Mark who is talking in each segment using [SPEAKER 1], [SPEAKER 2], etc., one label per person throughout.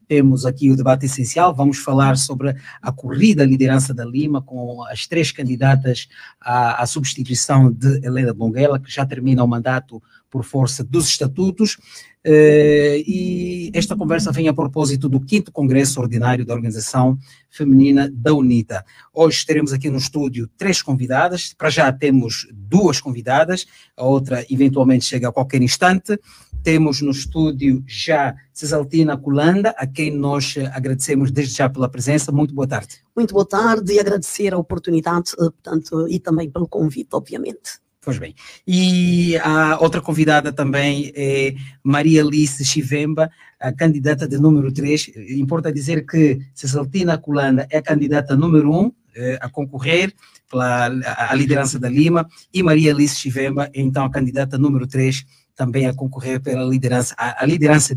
[SPEAKER 1] temos aqui o debate essencial. Vamos falar sobre a corrida à liderança da Lima, com as 3 candidatas à substituição de Helena Bonguela, que já termina o mandato por força dos estatutos. E esta conversa vem a propósito do 5º Congresso Ordinário da Organização Feminina da UNITA. Hoje teremos aqui no estúdio 3 convidadas. Para já temos 2 convidadas, a outra eventualmente chega a qualquer instante. Temos no estúdio já Cesaltina Kulanda, a quem nós agradecemos desde já pela presença. Muito boa tarde.
[SPEAKER 2] Muito boa tarde e agradecer a oportunidade, portanto, e também pelo convite, obviamente.
[SPEAKER 1] Pois bem. E a outra convidada também é Maria Alice Chivemba, a candidata de número 3. Importa dizer que Cesaltina Kulanda é a candidata número 1 a concorrer à liderança da Lima, e Maria Alice Chivemba, então, a candidata número 3 também a concorrer pela liderança, a liderança,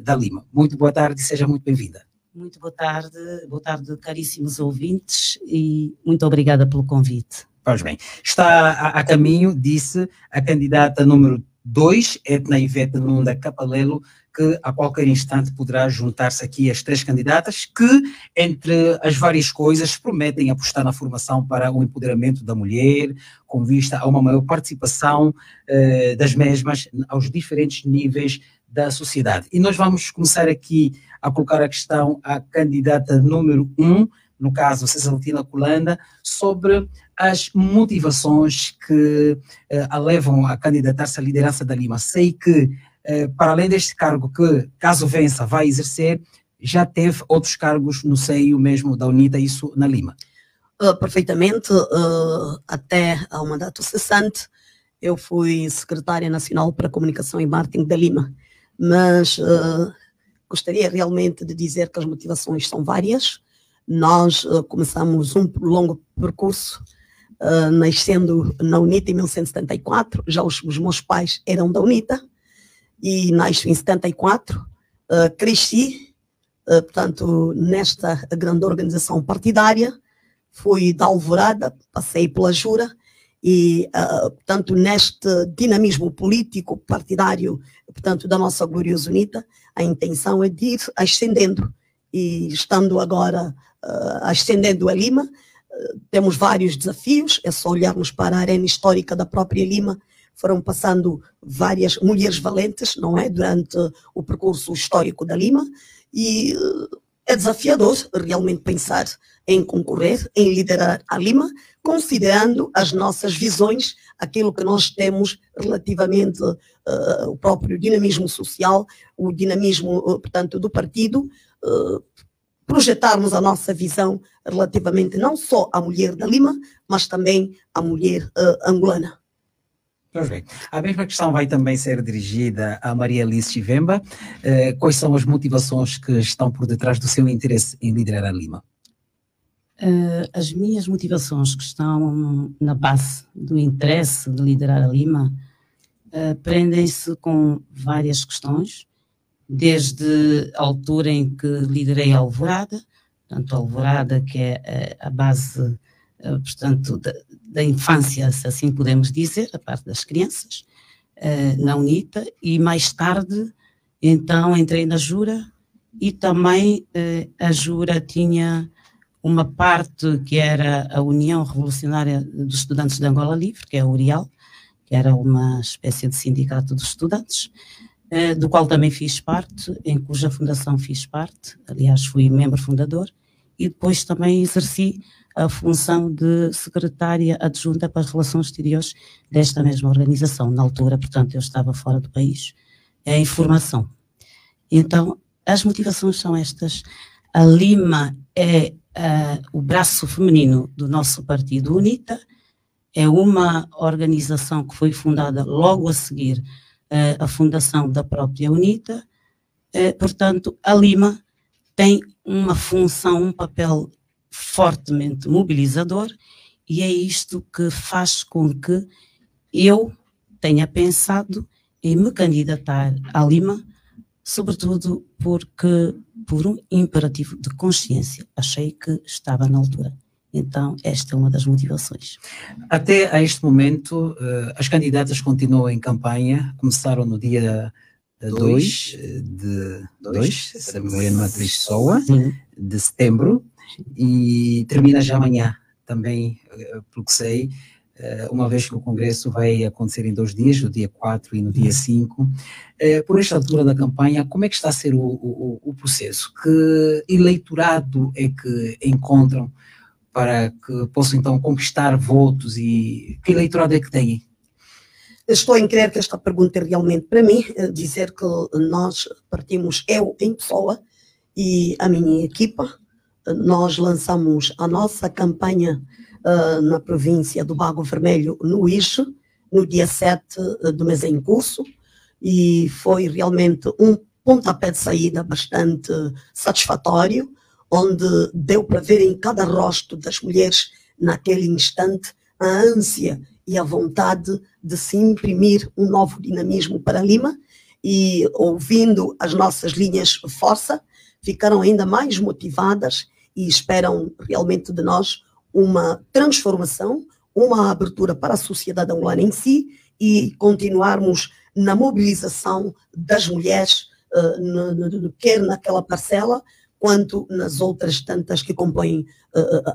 [SPEAKER 1] da Lima. Muito boa tarde, seja muito bem-vinda.
[SPEAKER 3] Muito boa tarde, caríssimos ouvintes, e muito obrigada pelo convite.
[SPEAKER 1] Pois bem, está a caminho, disse a candidata número 2, Edna Ivete Nunda Capalelo, que a qualquer instante poderá juntar-se aqui às 3 candidatas que, entre as várias coisas, prometem apostar na formação para o empoderamento da mulher, com vista a uma maior participação das mesmas aos diferentes níveis da sociedade. E nós vamos começar aqui a colocar a questão à candidata número 1, no caso Cesaltina Kulanda, sobre as motivações que a levam a candidatar-se à liderança da Lima. Sei que, para além deste cargo que, caso vença, vai exercer, já teve outros cargos no seio mesmo da UNITA, isso na Lima.
[SPEAKER 2] Perfeitamente, até ao mandato cessante, eu fui secretária nacional para Comunicação e Marketing da Lima, mas gostaria realmente de dizer que as motivações são várias. Nós começamos um longo percurso, nascendo na UNITA em 1974, já os meus pais eram da UNITA, e nasci em 74, cresci, portanto, nesta grande organização partidária, fui da Alvorada, passei pela Jura, e, portanto, neste dinamismo político partidário, portanto, da nossa gloriosa UNITA, a intenção é de ir ascendendo, e estando agora ascendendo a Lima, temos vários desafios. É só olharmos para a arena histórica da própria Lima, foram passando várias mulheres valentes, não é, durante o percurso histórico da Lima, e é desafiador realmente pensar em concorrer, em liderar a Lima, considerando as nossas visões, aquilo que nós temos relativamente o próprio dinamismo social, o dinamismo, portanto, do partido, projetarmos a nossa visão relativamente não só à mulher da Lima, mas também à mulher angolana.
[SPEAKER 1] Perfeito. A mesma questão vai também ser dirigida a Maria Alice Chivemba. Quais são as motivações que estão por detrás do seu interesse em liderar a Lima?
[SPEAKER 3] As minhas motivações que estão na base do interesse de liderar a Lima prendem-se com várias questões, desde a altura em que liderei a Alvorada, portanto, a Alvorada, que é a base, portanto, da infância, se assim podemos dizer, a parte das crianças, na UNITA, e mais tarde, então, entrei na Jura, e também a Jura tinha uma parte que era a União Revolucionária dos Estudantes de Angola Livre, que é a URIAL, que era uma espécie de sindicato dos estudantes, do qual também fiz parte, em cuja fundação fiz parte, aliás fui membro fundador, e depois também exerci a função de secretária adjunta para as relações exteriores desta mesma organização. Na altura, portanto, eu estava fora do país, em formação. Então, as motivações são estas. A Lima é o braço feminino do nosso partido UNITA, é uma organização que foi fundada logo a seguir a fundação da própria UNITA, portanto, a Lima tem uma função, um papel fortemente mobilizador, e é isto que faz com que eu tenha pensado em me candidatar à Lima, sobretudo porque, por um imperativo de consciência, achei que estava na altura. Então, esta é uma das motivações.
[SPEAKER 1] Até a este momento, as candidatas continuam em campanha, começaram no dia 2 se a memória não atraiçoa, de setembro, e termina já amanhã, também, pelo que sei, uma vez que o Congresso vai acontecer em 2 dias, no dia 4 e no dia 5. Por esta altura da campanha, como é que está a ser o processo? Que eleitorado é que encontram para que possam então conquistar votos, e que eleitorado é que têm?
[SPEAKER 2] Estou em crer que esta pergunta é realmente para mim, dizer que nós partimos, eu em pessoa e a minha equipa, nós lançamos a nossa campanha na província do Bago Vermelho, no Ixo, no dia 7 do mês em curso, e foi realmente um pontapé de saída bastante satisfatório, onde deu para ver em cada rosto das mulheres, naquele instante, a ânsia e a vontade de se imprimir um novo dinamismo para Lima, e ouvindo as nossas linhas de força, ficaram ainda mais motivadas e esperam realmente de nós uma transformação, uma abertura para a sociedade angolana em si, e continuarmos na mobilização das mulheres, quer naquela parcela, quanto nas outras tantas que compõem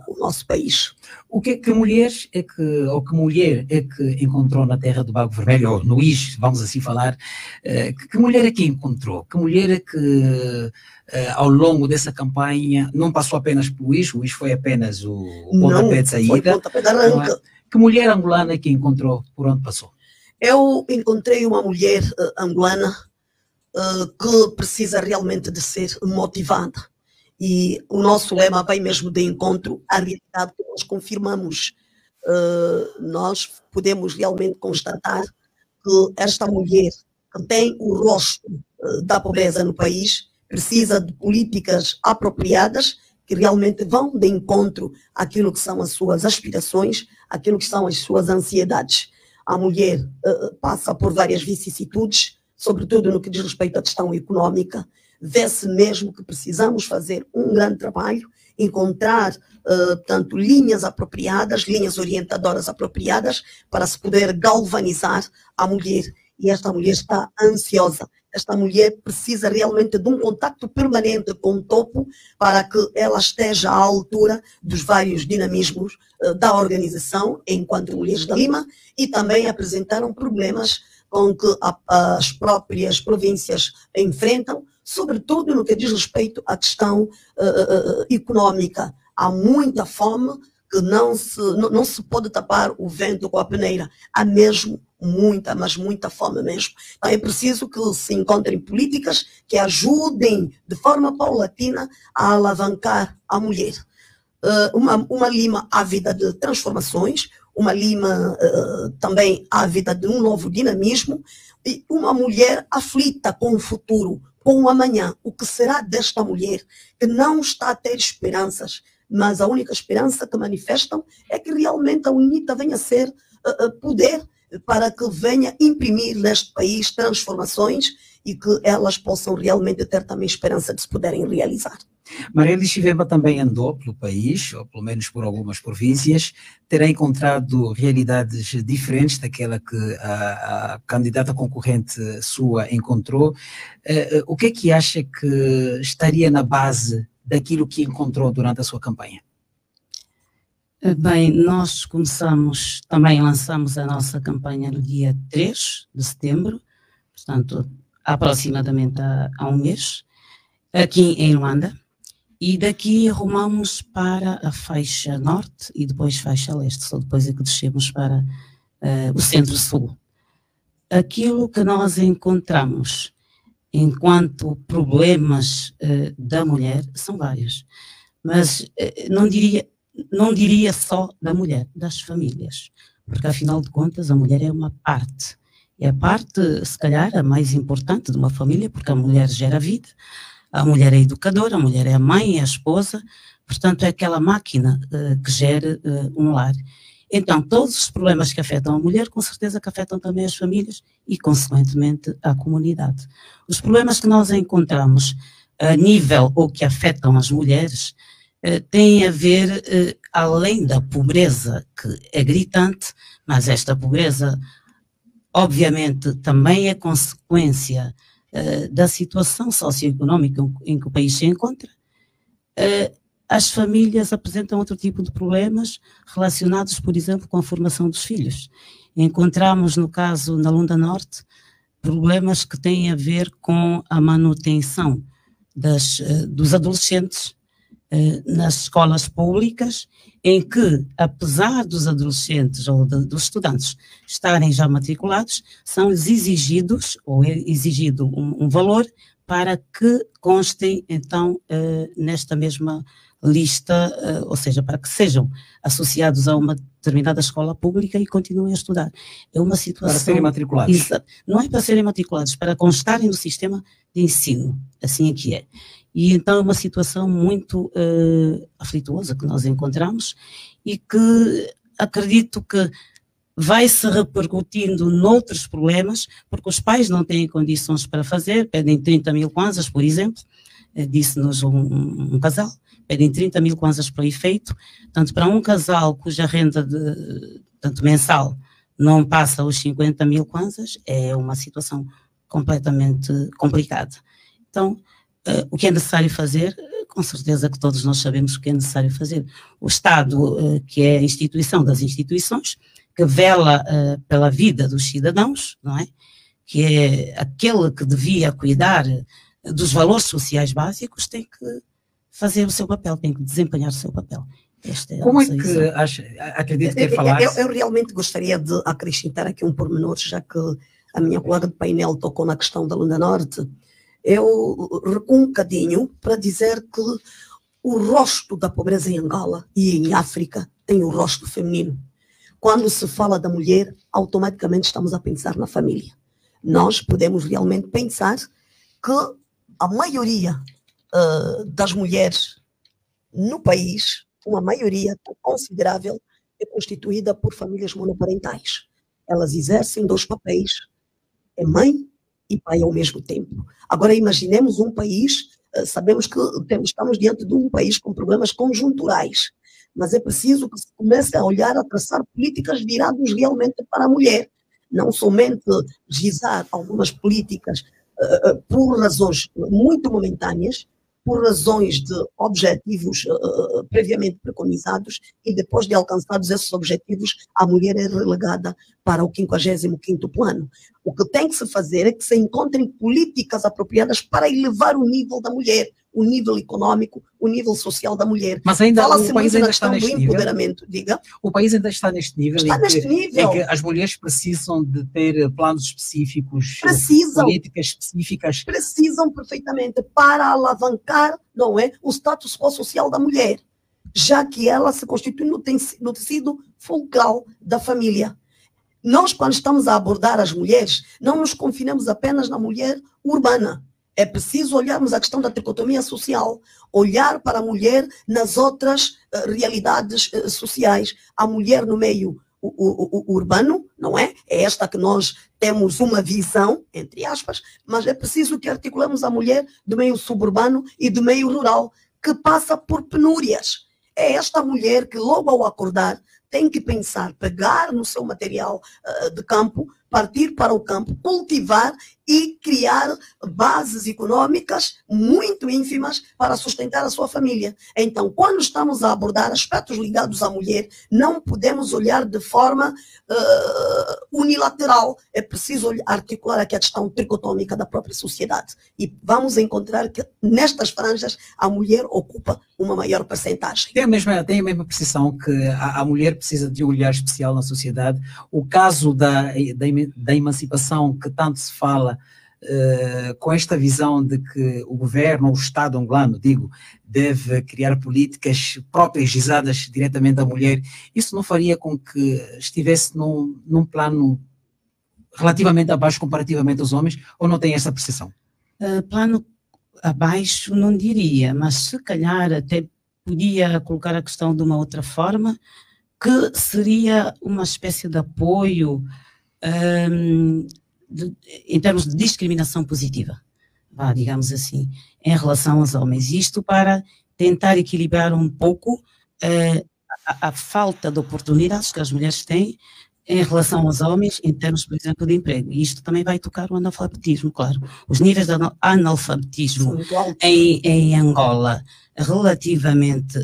[SPEAKER 2] o nosso país.
[SPEAKER 1] O que é que mulher é que encontrou na terra do Bago Vermelho, ou no Ixo, vamos assim falar, que mulher é que encontrou? Que mulher é que ao longo dessa campanha não passou apenas pelo Ixo, o Ixo foi apenas o pontapé de saída? Foi o pontapé de arranque. Que mulher angolana é que encontrou por onde passou?
[SPEAKER 2] Eu encontrei uma mulher angolana que precisa realmente de ser motivada. E o nosso lema vai mesmo de encontro à realidade que nós confirmamos. Nós podemos realmente constatar que esta mulher que tem o rosto da pobreza no país precisa de políticas apropriadas que realmente vão de encontro àquilo que são as suas aspirações, àquilo que são as suas ansiedades. A mulher passa por várias vicissitudes, sobretudo no que diz respeito à questão económica. Vê-se mesmo que precisamos fazer um grande trabalho, encontrar, portanto, linhas apropriadas, linhas orientadoras apropriadas para se poder galvanizar a mulher. E esta mulher está ansiosa. Esta mulher precisa realmente de um contacto permanente com o topo para que ela esteja à altura dos vários dinamismos da organização enquanto mulheres da Lima, e também apresentaram problemas com que as próprias províncias enfrentam, sobretudo no que diz respeito à questão económica. Há muita fome que não se pode tapar o vento com a peneira. Há mesmo muita, mas muita fome mesmo. Então é preciso que se encontrem políticas que ajudem de forma paulatina a alavancar a mulher. Uma Lima ávida de transformações, uma Lima também ávida de um novo dinamismo, e uma mulher aflita com o futuro, com o amanhã. O que será desta mulher que não está a ter esperanças, mas a única esperança que manifestam é que realmente a UNITA venha a ser poder para que venha imprimir neste país transformações e que elas possam realmente ter também esperança de se poderem realizar.
[SPEAKER 1] Marielle Chivemba também andou pelo país, ou pelo menos por algumas províncias, terá encontrado realidades diferentes daquela que a candidata concorrente sua encontrou. O que é que acha que estaria na base daquilo que encontrou durante a sua campanha?
[SPEAKER 3] Bem, nós lançamos a nossa campanha no dia 3 de setembro, portanto, aproximadamente há um mês, aqui em Luanda, e daqui rumamos para a faixa norte e depois faixa leste, só depois é que descemos para o centro-sul. Aquilo que nós encontramos enquanto problemas da mulher são vários, mas não diria só da mulher, das famílias, porque afinal de contas a mulher é uma parte, é a parte se calhar a mais importante de uma família, porque a mulher gera vida, a mulher é a educadora, a mulher é a mãe, é a esposa, portanto é aquela máquina que gera um lar. Então todos os problemas que afetam a mulher, com certeza que afetam também as famílias e consequentemente a comunidade. Os problemas que nós encontramos a nível ou que afetam as mulheres tem a ver, além da pobreza, que é gritante, mas esta pobreza, obviamente, também é consequência da situação socioeconómica em que o país se encontra, as famílias apresentam outro tipo de problemas relacionados, por exemplo, com a formação dos filhos. Encontramos, no caso, na Lunda Norte, problemas que têm a ver com a manutenção dos adolescentes nas escolas públicas, em que, apesar dos adolescentes ou dos estudantes estarem já matriculados, são-lhes exigidos, ou é exigido um valor para que constem, então, nesta mesma lista, ou seja, para que sejam associados a uma determinada escola pública e continuem a estudar. É uma situação...
[SPEAKER 1] Para serem matriculados.
[SPEAKER 3] Não é para serem matriculados, para constarem no sistema de ensino, assim é que é. E então é uma situação muito aflituosa que nós encontramos e que acredito que vai se repercutindo noutros problemas, porque os pais não têm condições para fazer, pedem 30 mil kwanzas, por exemplo, disse-nos um casal, pedem 30 mil kwanzas para o efeito, tanto para um casal cuja renda tanto mensal não passa os 50 mil kwanzas, é uma situação completamente complicada. Então, o que é necessário fazer? Com certeza que todos nós sabemos o que é necessário fazer. O Estado, que é a instituição das instituições, que vela pela vida dos cidadãos, não é? Que é aquele que devia cuidar dos valores sociais básicos, tem que fazer o seu papel, tem que desempenhar o seu papel.
[SPEAKER 1] Como é que acredito que falar?
[SPEAKER 2] Eu realmente gostaria de acrescentar aqui um pormenor, já que a minha colega de painel tocou na questão da Lunda Norte. Eu recuo um bocadinho para dizer que o rosto da pobreza em Angola e em África tem o rosto feminino. Quando se fala da mulher, automaticamente estamos a pensar na família. Nós podemos realmente pensar que a maioria das mulheres no país, uma maioria considerável, é constituída por famílias monoparentais. Elas exercem 2 papéis, é mãe e pai ao mesmo tempo. Agora imaginemos um país, sabemos que estamos diante de um país com problemas conjunturais, mas é preciso que se comece a olhar, a traçar políticas viradas realmente para a mulher, não somente legislar algumas políticas por razões muito momentâneas, por razões de objetivos previamente preconizados, e depois de alcançados esses objetivos, a mulher é relegada para o 55º plano. O que tem que se fazer é que se encontrem políticas apropriadas para elevar o nível da mulher, o nível econômico, o nível social da mulher.
[SPEAKER 1] Mas ainda o país ainda está neste nível.
[SPEAKER 2] Diga.
[SPEAKER 1] O país ainda está neste nível.
[SPEAKER 2] Está neste nível.
[SPEAKER 1] Em que as mulheres precisam de ter planos específicos, políticas específicas.
[SPEAKER 2] Precisam perfeitamente para alavancar, não é, o status quo social da mulher, já que ela se constitui no tecido fulcral da família. Nós, quando estamos a abordar as mulheres, não nos confinamos apenas na mulher urbana. É preciso olharmos a questão da tricotomia social, olhar para a mulher nas outras realidades sociais. A mulher no meio urbano, não é? É esta que nós temos uma visão, entre aspas, mas é preciso que articulemos a mulher do meio suburbano e do meio rural, que passa por penúrias. É esta mulher que logo ao acordar tem que pensar, pegar no seu material de campo, partir para o campo, cultivar e criar bases econômicas muito ínfimas para sustentar a sua família. Então, quando estamos a abordar aspectos ligados à mulher, não podemos olhar de forma unilateral. É preciso articular aqui a questão tricotômica da própria sociedade. E vamos encontrar que nestas franjas a mulher ocupa uma maior percentagem.
[SPEAKER 1] Tem a mesma precisão que a mulher precisa de um olhar especial na sociedade. O caso da emancipação que tanto se fala, com esta visão de que o governo, ou o Estado angolano, deve criar políticas próprias, gizadas diretamente à mulher, isso não faria com que estivesse num plano relativamente abaixo comparativamente aos homens, ou não tem essa percepção?
[SPEAKER 3] Plano abaixo não diria, mas se calhar até podia colocar a questão de uma outra forma, que seria uma espécie de apoio em termos de discriminação positiva, digamos assim, em relação aos homens. Isto para tentar equilibrar um pouco a falta de oportunidades que as mulheres têm em relação aos homens, em termos, por exemplo, de emprego. E isto também vai tocar o analfabetismo, claro. Os níveis de analfabetismo em Angola, relativamente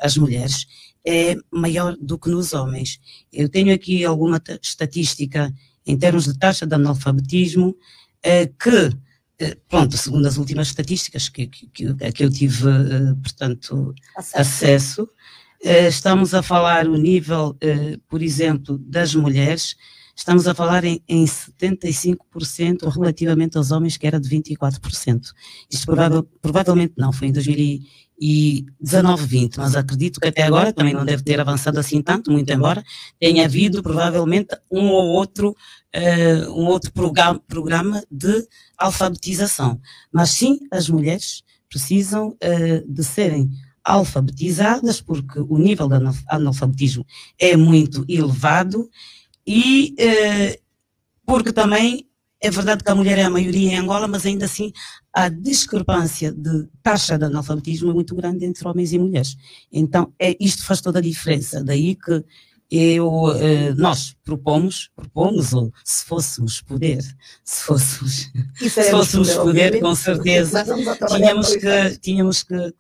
[SPEAKER 3] às mulheres, é maior do que nos homens. Eu tenho aqui alguma estatística em termos de taxa de analfabetismo pronto, segundo as últimas estatísticas que eu tive, portanto, acesso, estamos a falar o nível, por exemplo, das mulheres, estamos a falar em 75% relativamente aos homens, que era de 24%. Isto provavelmente não, foi em 2019-20, mas acredito que até agora também não deve ter avançado assim tanto, muito embora tenha havido provavelmente um outro programa de alfabetização. Mas sim, as mulheres precisam de serem alfabetizadas, porque o nível de analfabetismo é muito elevado e porque também é verdade que a mulher é a maioria em Angola, mas ainda assim a discrepância de taxa de analfabetismo é muito grande entre homens e mulheres. Então isto faz toda a diferença. Daí que nós propomos, ou se fôssemos poder, com certeza, tínhamos que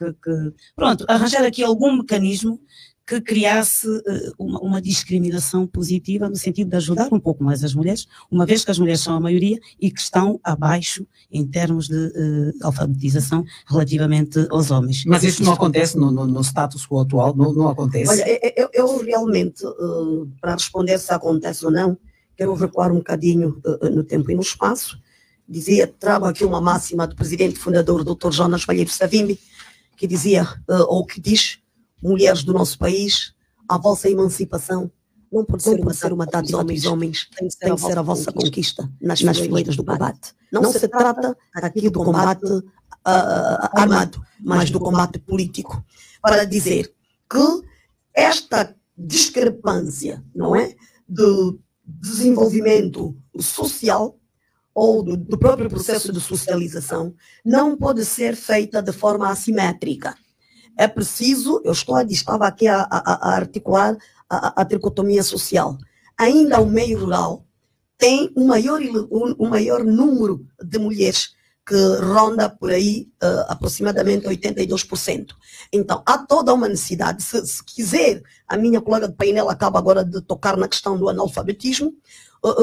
[SPEAKER 3] pronto, arranjar aqui algum mecanismo que criasse uma discriminação positiva no sentido de ajudar um pouco mais as mulheres, uma vez que as mulheres são a maioria e que estão abaixo em termos de alfabetização relativamente aos homens.
[SPEAKER 1] Mas isso não acontece no status quo atual? Não acontece?
[SPEAKER 2] Olha, eu realmente, para responder se acontece ou não, quero recuar um bocadinho no tempo e no espaço. Trago aqui uma máxima do presidente fundador, Dr. Jonas Malheiro Savimbi, que dizia, ou que diz: mulheres do nosso país, a vossa emancipação não pode ser uma dádiva dos homens, tem de ser a vossa conquista nas fileiras do combate. Não se trata aqui do combate armado, mas do combate político, para dizer que esta discrepância, não é, do desenvolvimento social ou do próprio processo de socialização não pode ser feita de forma assimétrica. É preciso, estava aqui a articular a tricotomia social. Ainda o meio rural tem um maior número de mulheres, que ronda por aí aproximadamente 82%. Então, há toda uma necessidade, se quiser, a minha colega de painel acaba agora de tocar na questão do analfabetismo.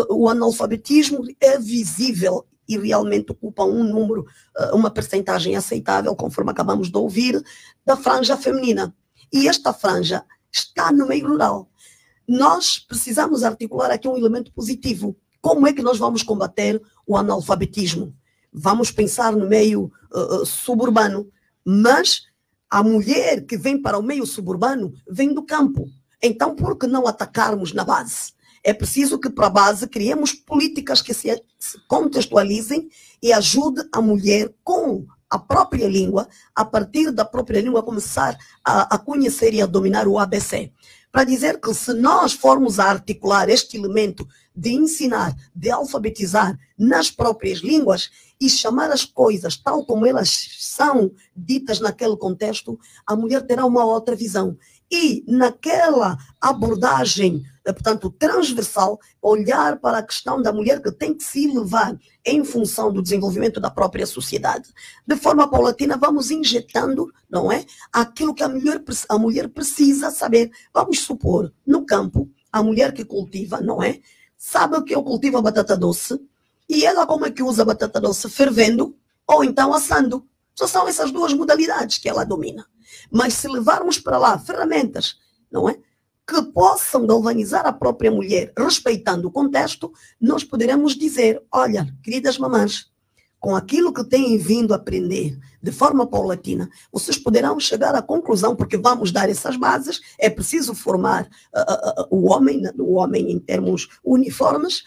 [SPEAKER 2] O analfabetismo é visível e realmente ocupa um número, uma percentagem aceitável, conforme acabamos de ouvir, da franja feminina. E esta franja está no meio rural. Nós precisamos articular aqui um elemento positivo. Como é que nós vamos combater o analfabetismo? Vamos pensar no meio suburbano, mas a mulher que vem para o meio suburbano vem do campo. Então, por que não atacarmos na base? É preciso que para a base criemos políticas que se contextualizem e ajudem a mulher com a própria língua, a partir da própria língua começar a conhecer e a dominar o ABC. Para dizer que se nós formos a articular este elemento de ensinar, de alfabetizar nas próprias línguas e chamar as coisas tal como elas são ditas naquele contexto, a mulher terá uma outra visão. E naquela abordagem, portanto, transversal, olhar para a questão da mulher que tem que se elevar em função do desenvolvimento da própria sociedade. De forma paulatina, vamos injetando, não é, aquilo que a mulher precisa saber. Vamos supor, no campo, a mulher que cultiva, não é, sabe que eu cultivo a batata doce, e ela como é que usa a batata doce? Fervendo ou então assando. Só são essas duas modalidades que ela domina. Mas se levarmos para lá ferramentas, não é, que possam galvanizar a própria mulher, respeitando o contexto, nós poderemos dizer: olha, queridas mamãs, com aquilo que têm vindo a aprender de forma paulatina, vocês poderão chegar à conclusão, porque vamos dar essas bases, é preciso formar o homem em termos uniformes,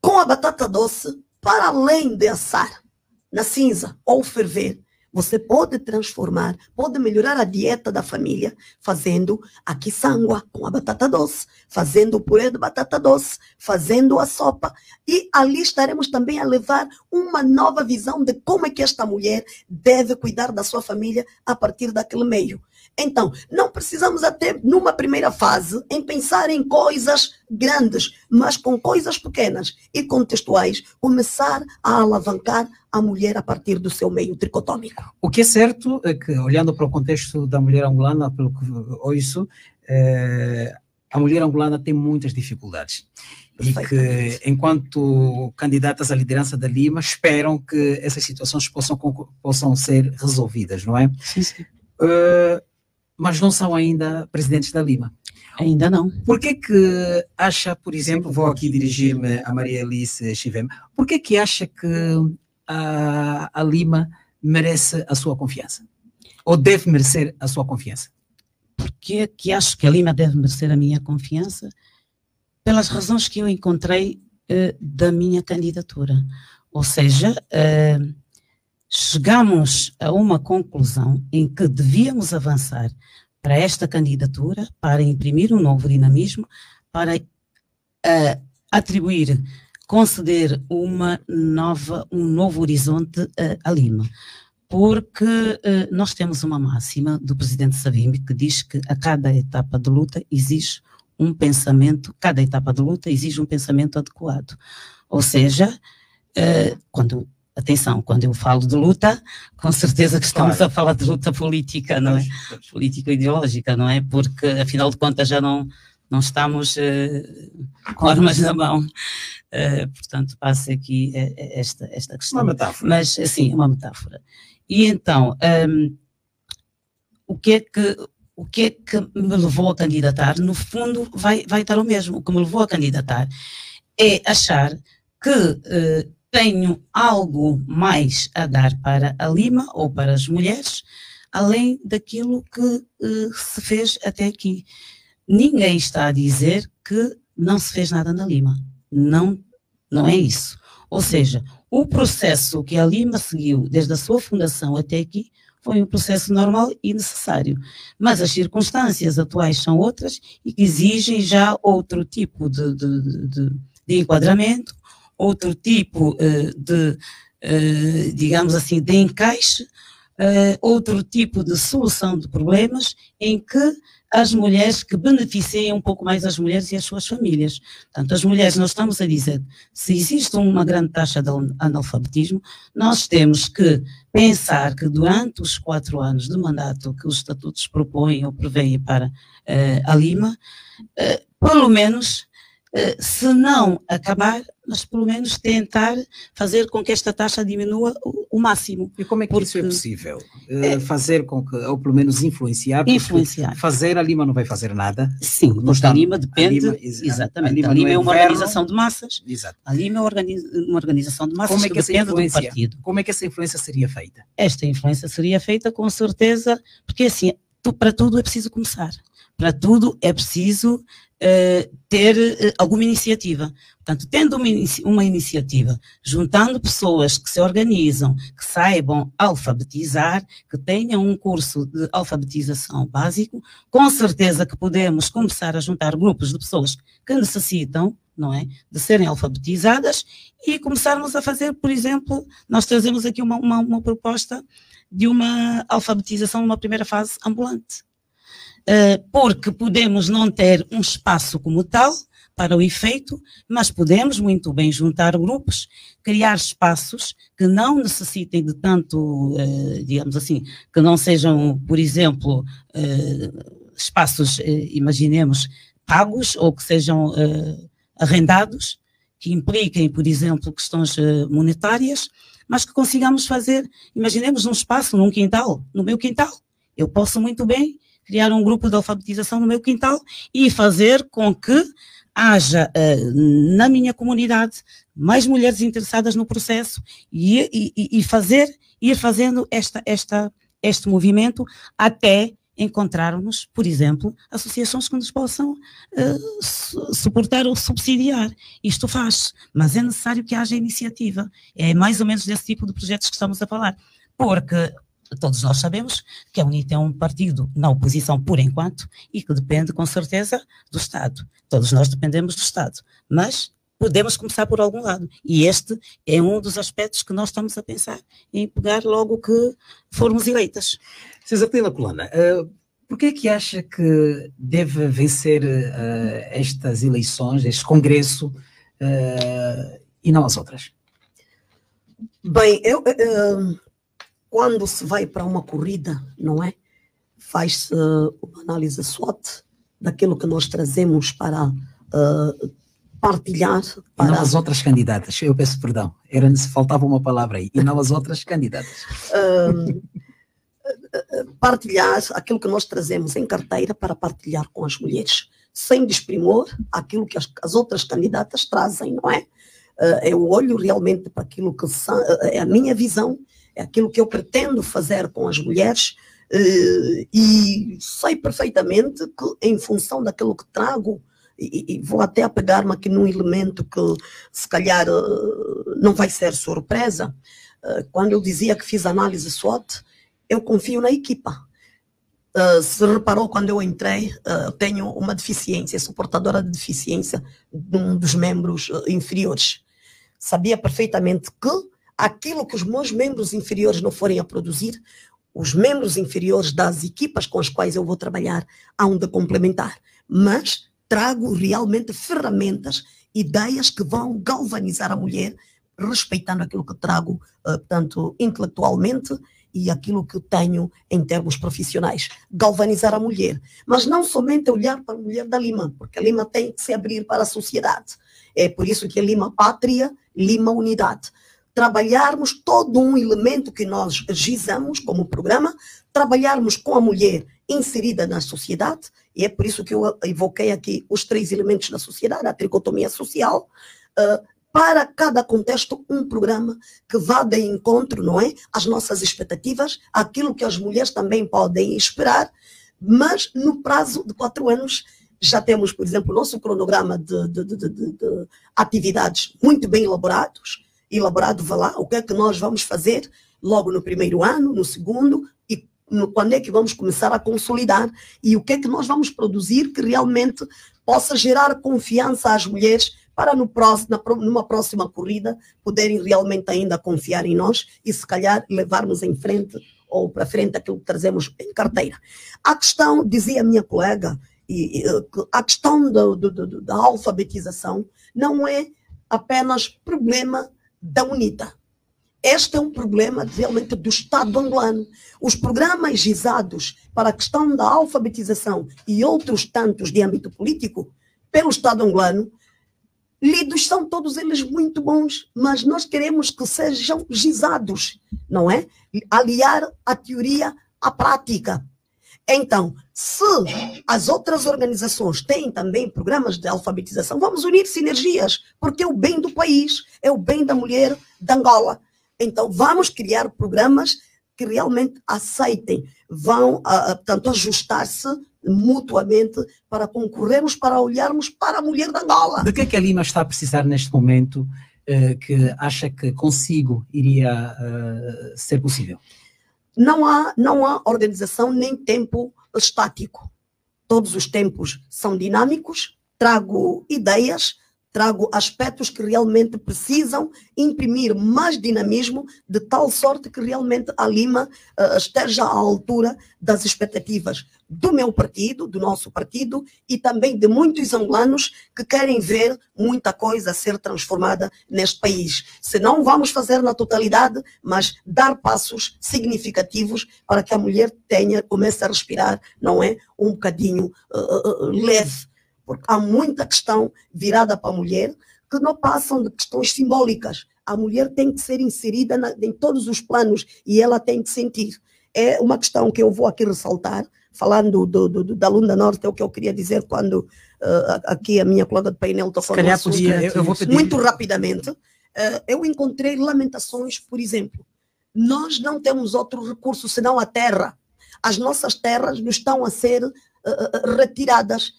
[SPEAKER 2] com a batata doce, para além de assar na cinza ou ferver, você pode transformar, pode melhorar a dieta da família, fazendo a quiçangua com a batata doce, fazendo o purê de batata doce, fazendo a sopa. E ali estaremos também a levar uma nova visão de como é que esta mulher deve cuidar da sua família a partir daquele meio. Então, não precisamos até, numa primeira fase, em pensar em coisas grandes, mas com coisas pequenas e contextuais, começar a alavancar a mulher a partir do seu meio tricotômico.
[SPEAKER 1] O que é certo é que, olhando para o contexto da mulher angolana, pelo que ouço, a mulher angolana tem muitas dificuldades. E que, enquanto candidatas à liderança da Lima, esperam que essas situações possam ser resolvidas, não é?
[SPEAKER 3] Sim, sim.
[SPEAKER 1] Mas não são ainda presidentes da Lima.
[SPEAKER 3] Ainda não.
[SPEAKER 1] Por que que acha, por exemplo, vou aqui dirigir-me a Maria Alice Chivem, por que que acha que a Lima merece a sua confiança? Ou deve merecer a sua confiança?
[SPEAKER 3] Porque que acho que a Lima deve merecer a minha confiança? Pelas razões que eu encontrei da minha candidatura. Ou seja, chegamos a uma conclusão em que devíamos avançar para esta candidatura, para imprimir um novo dinamismo, para atribuir, conceder um novo horizonte à Lima. Porque nós temos uma máxima do presidente Savimbi que diz que a cada etapa de luta exige um pensamento, cada etapa de luta exige um pensamento adequado. Ou seja, quando eu falo de luta, com certeza que estamos a falar de luta política, não é? Político-ideológica, não é? Porque, afinal de contas, já não estamos com armas na mão. Portanto, passa aqui esta questão.
[SPEAKER 1] Uma metáfora.
[SPEAKER 3] Mas, sim, uma metáfora. E então, o que é que me levou a candidatar? No fundo, vai estar o mesmo. O que me levou a candidatar é achar que tenho algo mais a dar para a Lima ou para as mulheres, além daquilo que se fez até aqui. Ninguém está a dizer que não se fez nada na Lima. Não é isso. Ou seja, o processo que a Lima seguiu desde a sua fundação até aqui foi um processo normal e necessário. Mas as circunstâncias atuais são outras e que exigem já outro tipo de enquadramento, outro tipo digamos assim, de encaixe, outro tipo de solução de problemas em que as mulheres, que beneficiem um pouco mais as mulheres e as suas famílias. Portanto, as mulheres, nós estamos a dizer, se existe uma grande taxa de analfabetismo, nós temos que pensar que durante os 4 anos de mandato que os estatutos propõem ou prevêem para a Lima, pelo menos, se não acabar, mas pelo menos tentar fazer com que esta taxa diminua o máximo.
[SPEAKER 1] E como é que isso é possível? Fazer com que, ou pelo menos influenciar? Fazer a Lima não vai fazer nada?
[SPEAKER 3] Sim, porque a Lima depende, exatamente, a Lima é uma organização de massas.
[SPEAKER 1] Exato.
[SPEAKER 3] A Lima é uma organização de massas que depende do partido.
[SPEAKER 1] Como é que essa influência seria feita?
[SPEAKER 3] Esta influência seria feita com certeza, porque assim, para tudo é preciso começar. Para tudo é preciso ter alguma iniciativa. Portanto, tendo uma iniciativa, juntando pessoas que se organizam, que saibam alfabetizar, que tenham um curso de alfabetização básico, com certeza que podemos começar a juntar grupos de pessoas que necessitam, não é, de serem alfabetizadas e começarmos a fazer, por exemplo, nós trazemos aqui uma proposta de uma alfabetização numa primeira fase ambulante. Porque podemos não ter um espaço como tal para o efeito, mas podemos muito bem juntar grupos, criar espaços que não necessitem de tanto, digamos assim, que não sejam, por exemplo, espaços, imaginemos, pagos ou que sejam arrendados, que impliquem, por exemplo, questões monetárias, mas que consigamos fazer, imaginemos um espaço num quintal, no meu quintal. Eu posso muito bem criar um grupo de alfabetização no meu quintal e fazer com que haja na minha comunidade mais mulheres interessadas no processo e ir fazendo este movimento até encontrarmos, por exemplo, associações que nos possam suportar ou subsidiar. Isto faz, mas é necessário que haja iniciativa. É mais ou menos desse tipo de projetos que estamos a falar, porque todos nós sabemos que a UNITA é um partido na oposição por enquanto e que depende com certeza do Estado. Todos nós dependemos do Estado, mas podemos começar por algum lado. E este é um dos aspectos que nós estamos a pensar em pegar logo que formos eleitas.
[SPEAKER 1] Cesatina Colana, Por que é que acha que deve vencer estas eleições, este congresso, e não as outras?
[SPEAKER 2] Bem, quando se vai para uma corrida, não é? Faz-se uma análise SWOT daquilo que nós trazemos para partilhar.
[SPEAKER 1] E não as outras candidatas, eu peço perdão, faltava uma palavra aí, e não as outras candidatas.
[SPEAKER 2] Partilhar aquilo que nós trazemos em carteira para partilhar com as mulheres, sem desprimor aquilo que as outras candidatas trazem, não é? Eu olho realmente para aquilo que é a minha visão, é aquilo que eu pretendo fazer com as mulheres, e sei perfeitamente que em função daquilo que trago, e vou até apegar-me aqui num elemento que se calhar não vai ser surpresa, quando eu dizia que fiz análise SWOT, eu confio na equipa. Se reparou, quando eu entrei, tenho uma deficiência, sou portadora de deficiência de um dos membros inferiores. Sabia perfeitamente que aquilo que os meus membros inferiores não forem a produzir, os membros inferiores das equipas com as quais eu vou trabalhar hão de complementar. Mas trago realmente ferramentas, ideias que vão galvanizar a mulher, respeitando aquilo que trago, tanto intelectualmente, e aquilo que tenho em termos profissionais. Galvanizar a mulher. Mas não somente olhar para a mulher da Lima, porque a Lima tem que se abrir para a sociedade. É por isso que a Lima Pátria, Lima Unidade. Trabalharmos todo um elemento que nós gizamos como programa, trabalharmos com a mulher inserida na sociedade, e é por isso que eu evoquei aqui os 3 elementos da sociedade, a tricotomia social, para cada contexto, um programa que vá de encontro, não é? Às nossas expectativas, aquilo que as mulheres também podem esperar, mas no prazo de 4 anos já temos, por exemplo, o nosso cronograma de atividades muito bem elaborado, vá lá, o que é que nós vamos fazer logo no primeiro ano, no segundo, e quando é que vamos começar a consolidar, e o que é que nós vamos produzir que realmente possa gerar confiança às mulheres, para numa próxima corrida poderem realmente ainda confiar em nós e se calhar levarmos em frente ou para frente aquilo que trazemos em carteira. A questão, dizia a minha colega, a questão da alfabetização não é apenas problema da UNITA. Este é um problema realmente do Estado angolano. Os programas gizados para a questão da alfabetização e outros tantos de âmbito político pelo Estado angolano, lidos são todos eles muito bons, mas nós queremos que sejam gizados, não é? Aliar a teoria à prática. Então, se as outras organizações têm também programas de alfabetização, vamos unir sinergias, porque é o bem do país, é o bem da mulher de Angola. Então, vamos criar programas que realmente aceitem, vão, portanto, ajustar-se mutuamente para concorrermos, para olharmos para a mulher da Angola.
[SPEAKER 1] De que é que a Lima está a precisar neste momento que acha que consigo iria ser possível?
[SPEAKER 2] Não há organização nem tempo estático. Todos os tempos são dinâmicos, trago ideias, trago aspectos que realmente precisam imprimir mais dinamismo, de tal sorte que realmente a Lima esteja à altura das expectativas do meu partido, do nosso partido, e também de muitos angolanos que querem ver muita coisa ser transformada neste país. Se não vamos fazer na totalidade, mas dar passos significativos para que a mulher comece a respirar, não é? Um bocadinho leve. Porque há muita questão virada para a mulher que não passam de questões simbólicas. A mulher tem que ser inserida em todos os planos e ela tem que sentir. É uma questão que eu vou aqui ressaltar, falando da Lunda Norte, é o que eu queria dizer quando aqui a minha colega de painel tocou no assunto.
[SPEAKER 1] Eu vou pedir.
[SPEAKER 2] Muito rapidamente, eu encontrei lamentações, por exemplo. Nós não temos outro recurso senão a terra. As nossas terras nos estão a ser retiradas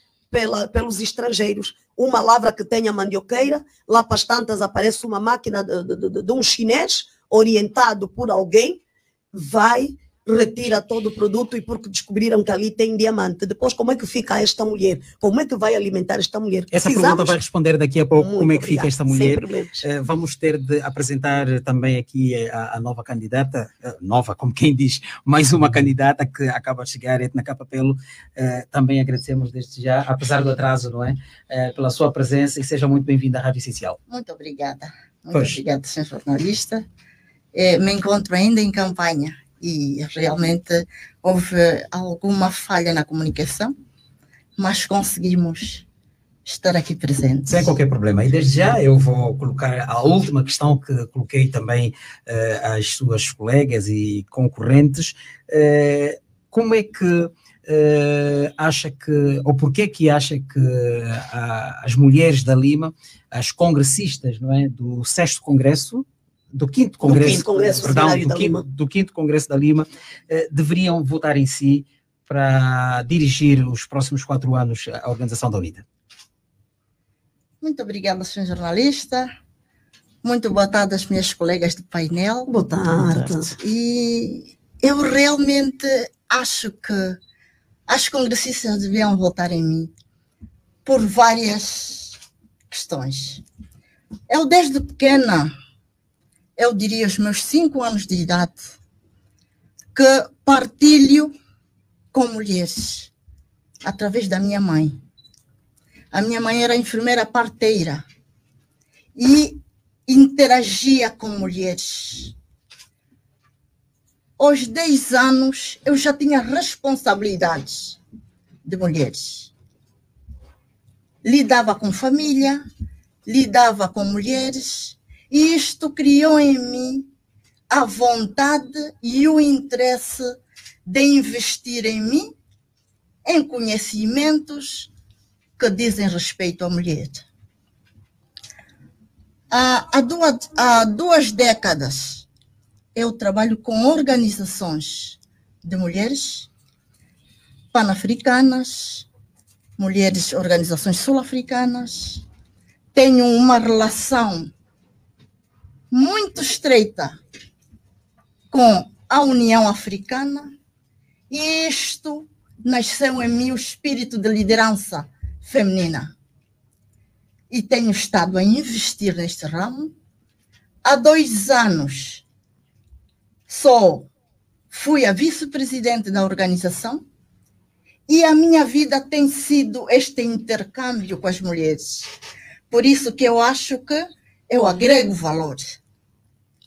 [SPEAKER 2] pelos estrangeiros. Uma lavra que tenha mandioqueira, lá para as tantas aparece uma máquina de um chinês orientado por alguém, vai retira todo o produto e porque descobriram que ali tem diamante. Depois, como é que fica esta mulher? Como é que vai alimentar esta mulher?
[SPEAKER 1] Essa pergunta vai responder daqui a pouco. Como é que fica esta mulher? Vamos ter de apresentar também aqui a nova candidata, nova, como quem diz, mais uma candidata que acaba de chegar, Etna Capapelo. Também agradecemos desde já, apesar do atraso, não é? Pela sua presença, e seja muito bem-vinda à Rádio Essencial.
[SPEAKER 4] Muito obrigada. Muito obrigada, senhor jornalista. Me encontro ainda em campanha e realmente houve alguma falha na comunicação, mas conseguimos estar aqui presentes.
[SPEAKER 1] Sem qualquer problema. E desde já eu vou colocar a última questão que coloquei também às suas colegas e concorrentes. Como é que acha que, ou porquê que acha que as mulheres da Lima, as congressistas, não é, do 6º Congresso, do 5º Congresso, do 5º Congresso da Lima, deveriam votar em si para dirigir os próximos 4 anos a Organização da UNITA?
[SPEAKER 4] Muito obrigada, senhor jornalista. Muito boa tarde às minhas colegas do painel.
[SPEAKER 2] Boa tarde.
[SPEAKER 4] E eu realmente acho que as congressistas deviam votar em mim por várias questões. Eu, desde pequena, eu diria aos meus 5 anos de idade, que partilho com mulheres, através da minha mãe. A minha mãe era enfermeira parteira e interagia com mulheres. Aos 10 anos, eu já tinha responsabilidades de mulheres. Lidava com família, lidava com mulheres, e isto criou em mim a vontade e o interesse de investir em mim, em conhecimentos que dizem respeito à mulher. Há 2 décadas, eu trabalho com organizações de mulheres pan-africanas, mulheres, organizações sul-africanas. Tenho uma relação muito estreita com a União Africana, e isto nasceu em mim o espírito de liderança feminina. E tenho estado a investir neste ramo. Há 2 anos, só fui a vice-presidente da organização, e a minha vida tem sido este intercâmbio com as mulheres. Por isso que eu acho que eu agrego valor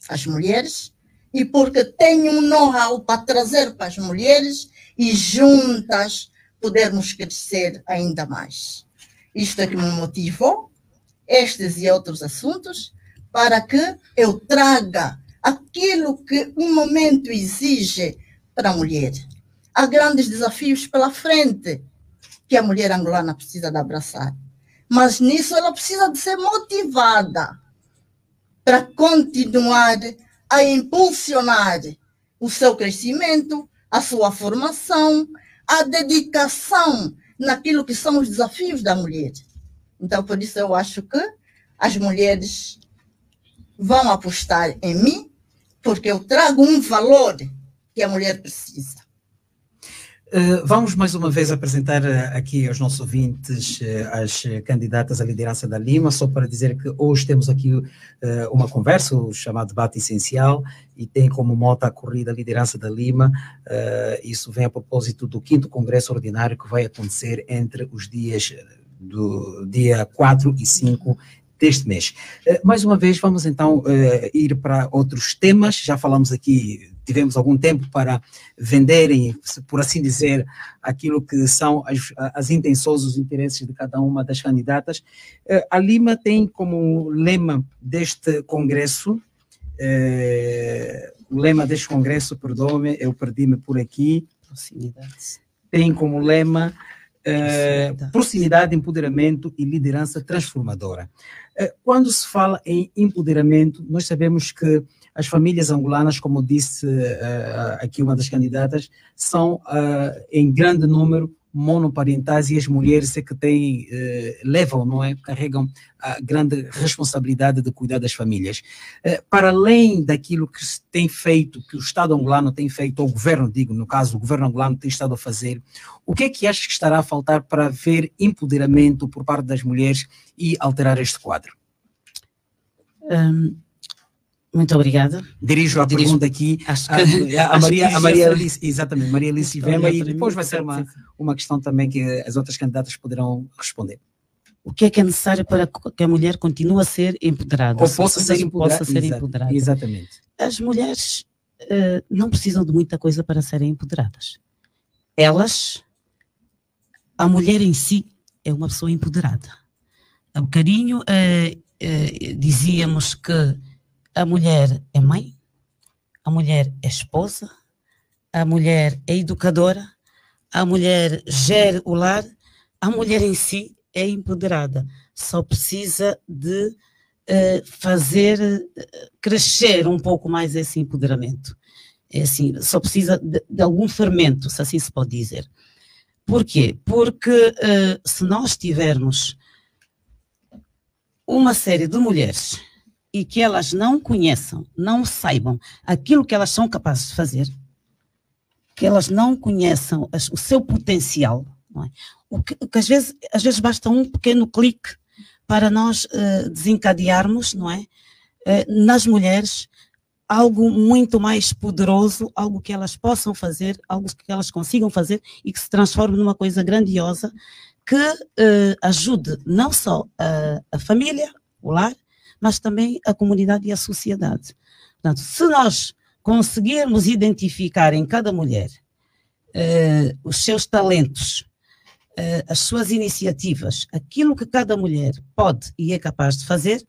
[SPEAKER 4] às mulheres, e porque tenho um know-how para trazer para as mulheres e juntas podermos crescer ainda mais. Isto é que me motivou, estes e outros assuntos, para que eu traga aquilo que o momento exige para a mulher. Há grandes desafios pela frente que a mulher angolana precisa de abraçar, mas nisso ela precisa de ser motivada para continuar a impulsionar o seu crescimento, a sua formação, a dedicação naquilo que são os desafios da mulher. Então, por isso eu acho que as mulheres vão apostar em mim, porque eu trago um valor que a mulher precisa.
[SPEAKER 1] Vamos mais uma vez apresentar aqui aos nossos ouvintes as candidatas à liderança da Lima, só para dizer que hoje temos aqui uma conversa, o chamado debate essencial, e tem como mote a corrida liderança da Lima. Isso vem a propósito do 5º Congresso Ordinário, que vai acontecer entre os dias do dia 4 e 5 deste mês. Mais uma vez, vamos então ir para outros temas. Já falamos aqui, tivemos algum tempo para venderem, por assim dizer, aquilo que são as intenções, os interesses de cada uma das candidatas. A Lima tem como lema deste congresso, perdoe-me, eu perdi-me por aqui, tem como lema proximidade, empoderamento e liderança transformadora. Quando se fala em empoderamento, nós sabemos que as famílias angolanas, como disse aqui uma das candidatas, são em grande número monoparentais e as mulheres é que têm, levam, não é? Carregam a grande responsabilidade de cuidar das famílias. Para além daquilo que se tem feito, que o Estado angolano tem feito, ou o governo, digo, no caso, o governo angolano tem estado a fazer, o que é que achas que estará a faltar para haver empoderamento por parte das mulheres e alterar este quadro?
[SPEAKER 3] Muito obrigada.
[SPEAKER 1] Dirijo a pergunta aqui a Maria Alice, exatamente, Maria Alice Vema, e depois vai ser uma questão também que as outras candidatas poderão responder.
[SPEAKER 3] O que é necessário para que a mulher continue a ser empoderada?
[SPEAKER 1] Ou possa ser empoderada. Exatamente.
[SPEAKER 3] As mulheres não precisam de muita coisa para serem empoderadas. A mulher em si é uma pessoa empoderada. Há bocadinho dizíamos que a mulher é mãe, a mulher é esposa, a mulher é educadora, a mulher gera o lar, a mulher em si é empoderada. Só precisa de fazer crescer um pouco mais esse empoderamento. É assim, só precisa de algum fermento, se assim se pode dizer. Por quê? Porque se nós tivermos uma série de mulheres e que elas não conheçam, não saibam aquilo que elas são capazes de fazer, que elas não conheçam o seu potencial, não é? O que às vezes basta um pequeno clique para nós desencadearmos, não é? Nas mulheres, algo muito mais poderoso, algo que elas possam fazer, algo que elas consigam fazer e que se transforme numa coisa grandiosa que ajude não só a família, o lar, mas também a comunidade e a sociedade. Portanto, se nós conseguirmos identificar em cada mulher os seus talentos, as suas iniciativas, aquilo que cada mulher pode e é capaz de fazer,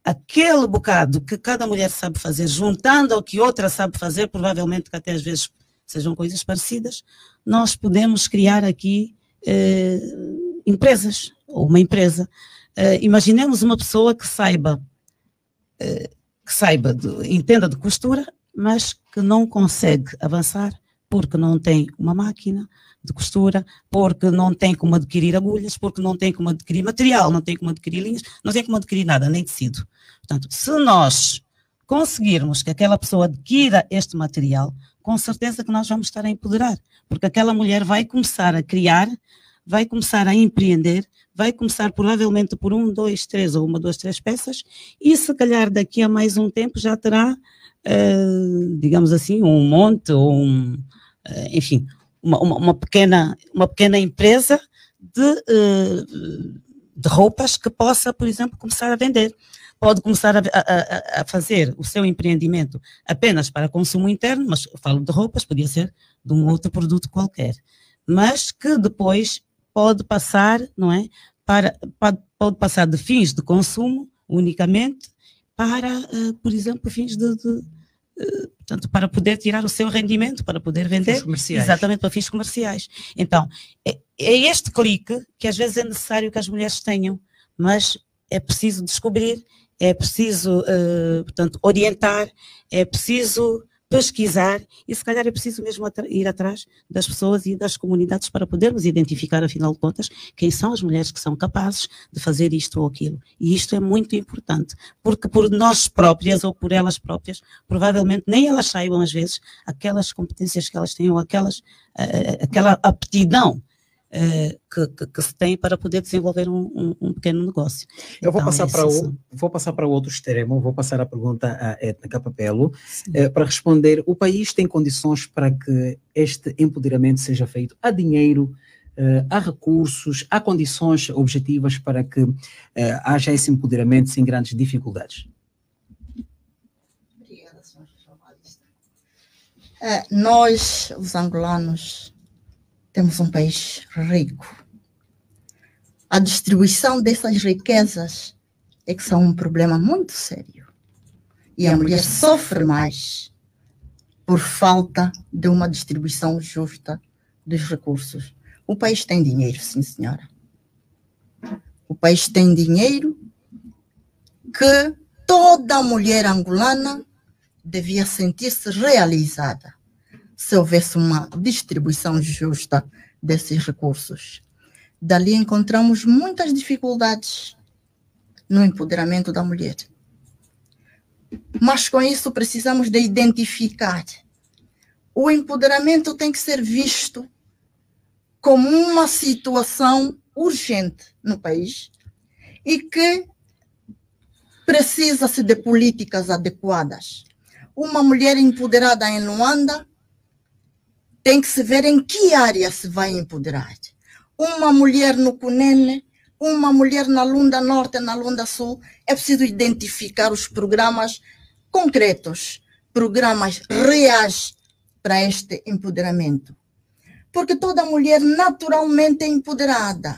[SPEAKER 3] aquele bocado que cada mulher sabe fazer, juntando ao que outra sabe fazer, provavelmente que até às vezes sejam coisas parecidas, nós podemos criar aqui empresas, ou uma empresa. Imaginemos uma pessoa que entenda de costura, mas que não consegue avançar porque não tem uma máquina de costura, porque não tem como adquirir agulhas, porque não tem como adquirir material, não tem como adquirir linhas, não tem como adquirir nada, nem tecido. Portanto, se nós conseguirmos que aquela pessoa adquira este material, com certeza que nós vamos estar a empoderar, porque aquela mulher vai começar a criar, vai começar a empreender, vai começar provavelmente por 1, 2, 3 ou 1, 2, 3 peças e se calhar daqui a mais um tempo já terá, digamos assim, um monte ou enfim, uma pequena empresa de roupas que possa, por exemplo, começar a vender. Pode começar a fazer o seu empreendimento apenas para consumo interno, mas eu falo de roupas, podia ser de um outro produto qualquer, mas que depois pode passar, não é? Pode passar de fins de consumo unicamente para, por exemplo, fins portanto, para poder tirar o seu rendimento, para poder vender, exatamente, para fins comerciais. Então, é este clique que às vezes é necessário que as mulheres tenham, mas é preciso descobrir, é preciso, portanto, orientar, é preciso pesquisar e se calhar é preciso mesmo ir atrás das pessoas e das comunidades para podermos identificar, afinal de contas, quem são as mulheres que são capazes de fazer isto ou aquilo. E isto é muito importante, porque por nós próprias ou por elas próprias, provavelmente nem elas saibam às vezes aquelas competências que elas têm ou aquela aptidão que se tem para poder desenvolver um pequeno negócio.
[SPEAKER 1] Eu vou passar para outro extremo, vou passar a pergunta à Edna Capapelo, para responder. O país tem condições para que este empoderamento seja feito? Há dinheiro, há recursos, há condições objetivas para que haja esse empoderamento sem grandes dificuldades?
[SPEAKER 4] Obrigada, senhora jornalista. Nós, os angolanos, temos um país rico. A distribuição dessas riquezas é que são um problema muito sério. E a mulher sofre mais por falta de uma distribuição justa dos recursos. O país tem dinheiro, sim, senhora. O país tem dinheiro que toda mulher angolana devia sentir-se realizada se houvesse uma distribuição justa desses recursos. Dali encontramos muitas dificuldades no empoderamento da mulher. Mas com isso precisamos de identificar. O empoderamento tem que ser visto como uma situação urgente no país e que precisa-se de políticas adequadas. Uma mulher empoderada em Luanda tem que se ver em que área se vai empoderar. Uma mulher no Cunene, uma mulher na Lunda Norte, na Lunda Sul, é preciso identificar os programas concretos, programas reais para este empoderamento. Porque toda mulher naturalmente é empoderada,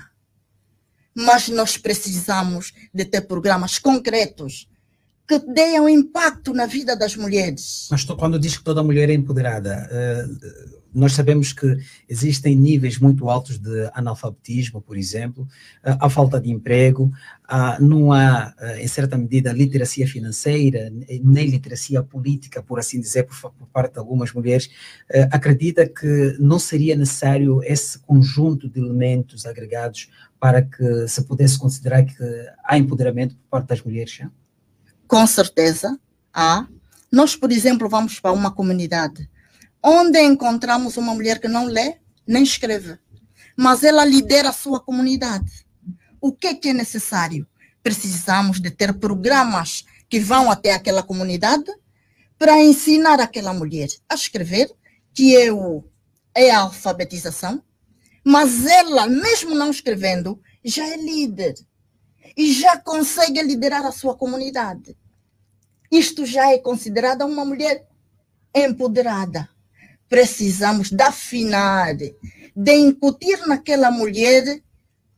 [SPEAKER 4] mas nós precisamos de ter programas concretos que deem um impacto na vida das mulheres.
[SPEAKER 1] Mas quando diz que toda mulher é empoderada, nós sabemos que existem níveis muito altos de analfabetismo, por exemplo, há falta de emprego, não há, em certa medida, literacia financeira, nem literacia política, por assim dizer, por parte de algumas mulheres. Acredita que não seria necessário esse conjunto de elementos agregados para que se pudesse considerar que há empoderamento por parte das mulheres? Não?
[SPEAKER 4] Com certeza há. Nós, por exemplo, vamos para uma comunidade onde encontramos uma mulher que não lê nem escreve, mas ela lidera a sua comunidade. O que é necessário? Precisamos de ter programas que vão até aquela comunidade para ensinar aquela mulher a escrever, que é a alfabetização, mas ela, mesmo não escrevendo, já é líder e já consegue liderar a sua comunidade. Isto já é considerada uma mulher empoderada. Precisamos de afinar, de incutir naquela mulher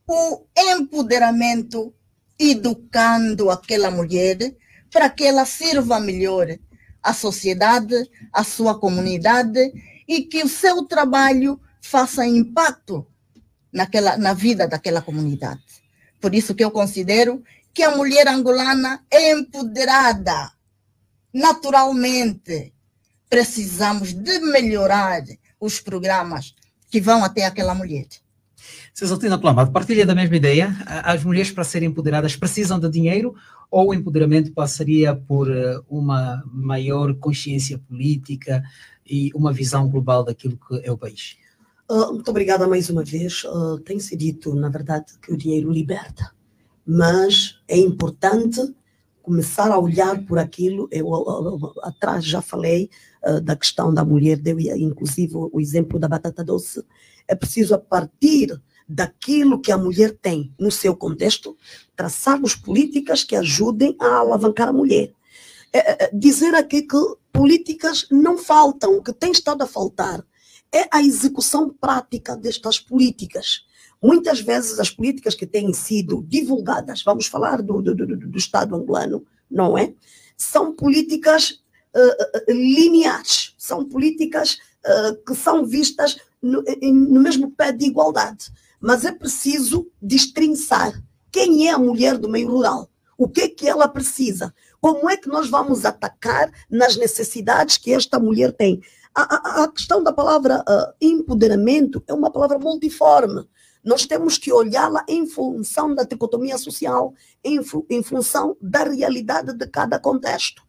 [SPEAKER 4] o empoderamento, educando aquela mulher para que ela sirva melhor à sociedade, à sua comunidade e que o seu trabalho faça impacto na vida daquela comunidade. Por isso que eu considero que a mulher angolana é empoderada naturalmente. Precisamos de melhorar os programas que vão até aquela mulher.
[SPEAKER 1] Cesaltina Plama, partilha da mesma ideia? As mulheres, para serem empoderadas, precisam de dinheiro ou o empoderamento passaria por uma maior consciência política e uma visão global daquilo que é o país?
[SPEAKER 2] Muito obrigada mais uma vez. Tem-se dito, na verdade, que o dinheiro liberta, mas é importante começar a olhar por aquilo. Eu atrás já falei da questão da mulher, deu inclusive o exemplo da batata doce. É preciso, a partir daquilo que a mulher tem no seu contexto, traçarmos políticas que ajudem a alavancar a mulher. Dizer aqui que políticas não faltam, o que tem estado a faltar é a execução prática destas políticas. Muitas vezes as políticas que têm sido divulgadas, vamos falar do Estado angolano, não é? São políticas lineares, são políticas que são vistas no mesmo pé de igualdade. Mas é preciso destrinçar quem é a mulher do meio rural, o que é que ela precisa, como é que nós vamos atacar nas necessidades que esta mulher tem. A questão da palavra empoderamento é uma palavra multiforme. Nós temos que olhá-la em função da dicotomia social, em função da realidade de cada contexto.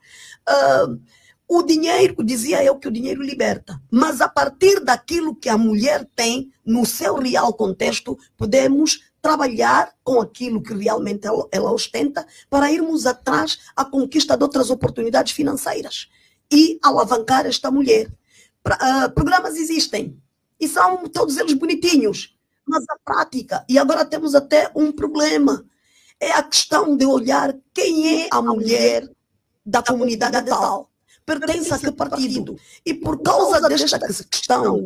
[SPEAKER 2] O dinheiro, dizia eu que o dinheiro liberta, mas a partir daquilo que a mulher tem no seu real contexto, podemos trabalhar com aquilo que realmente ela ostenta para irmos atrás à conquista de outras oportunidades financeiras e alavancar esta mulher. Programas existem e são todos eles bonitinhos, mas a prática, e agora temos até um problema, é a questão de olhar quem é a mulher da comunidade tal, pertence a que partido, e por causa desta questão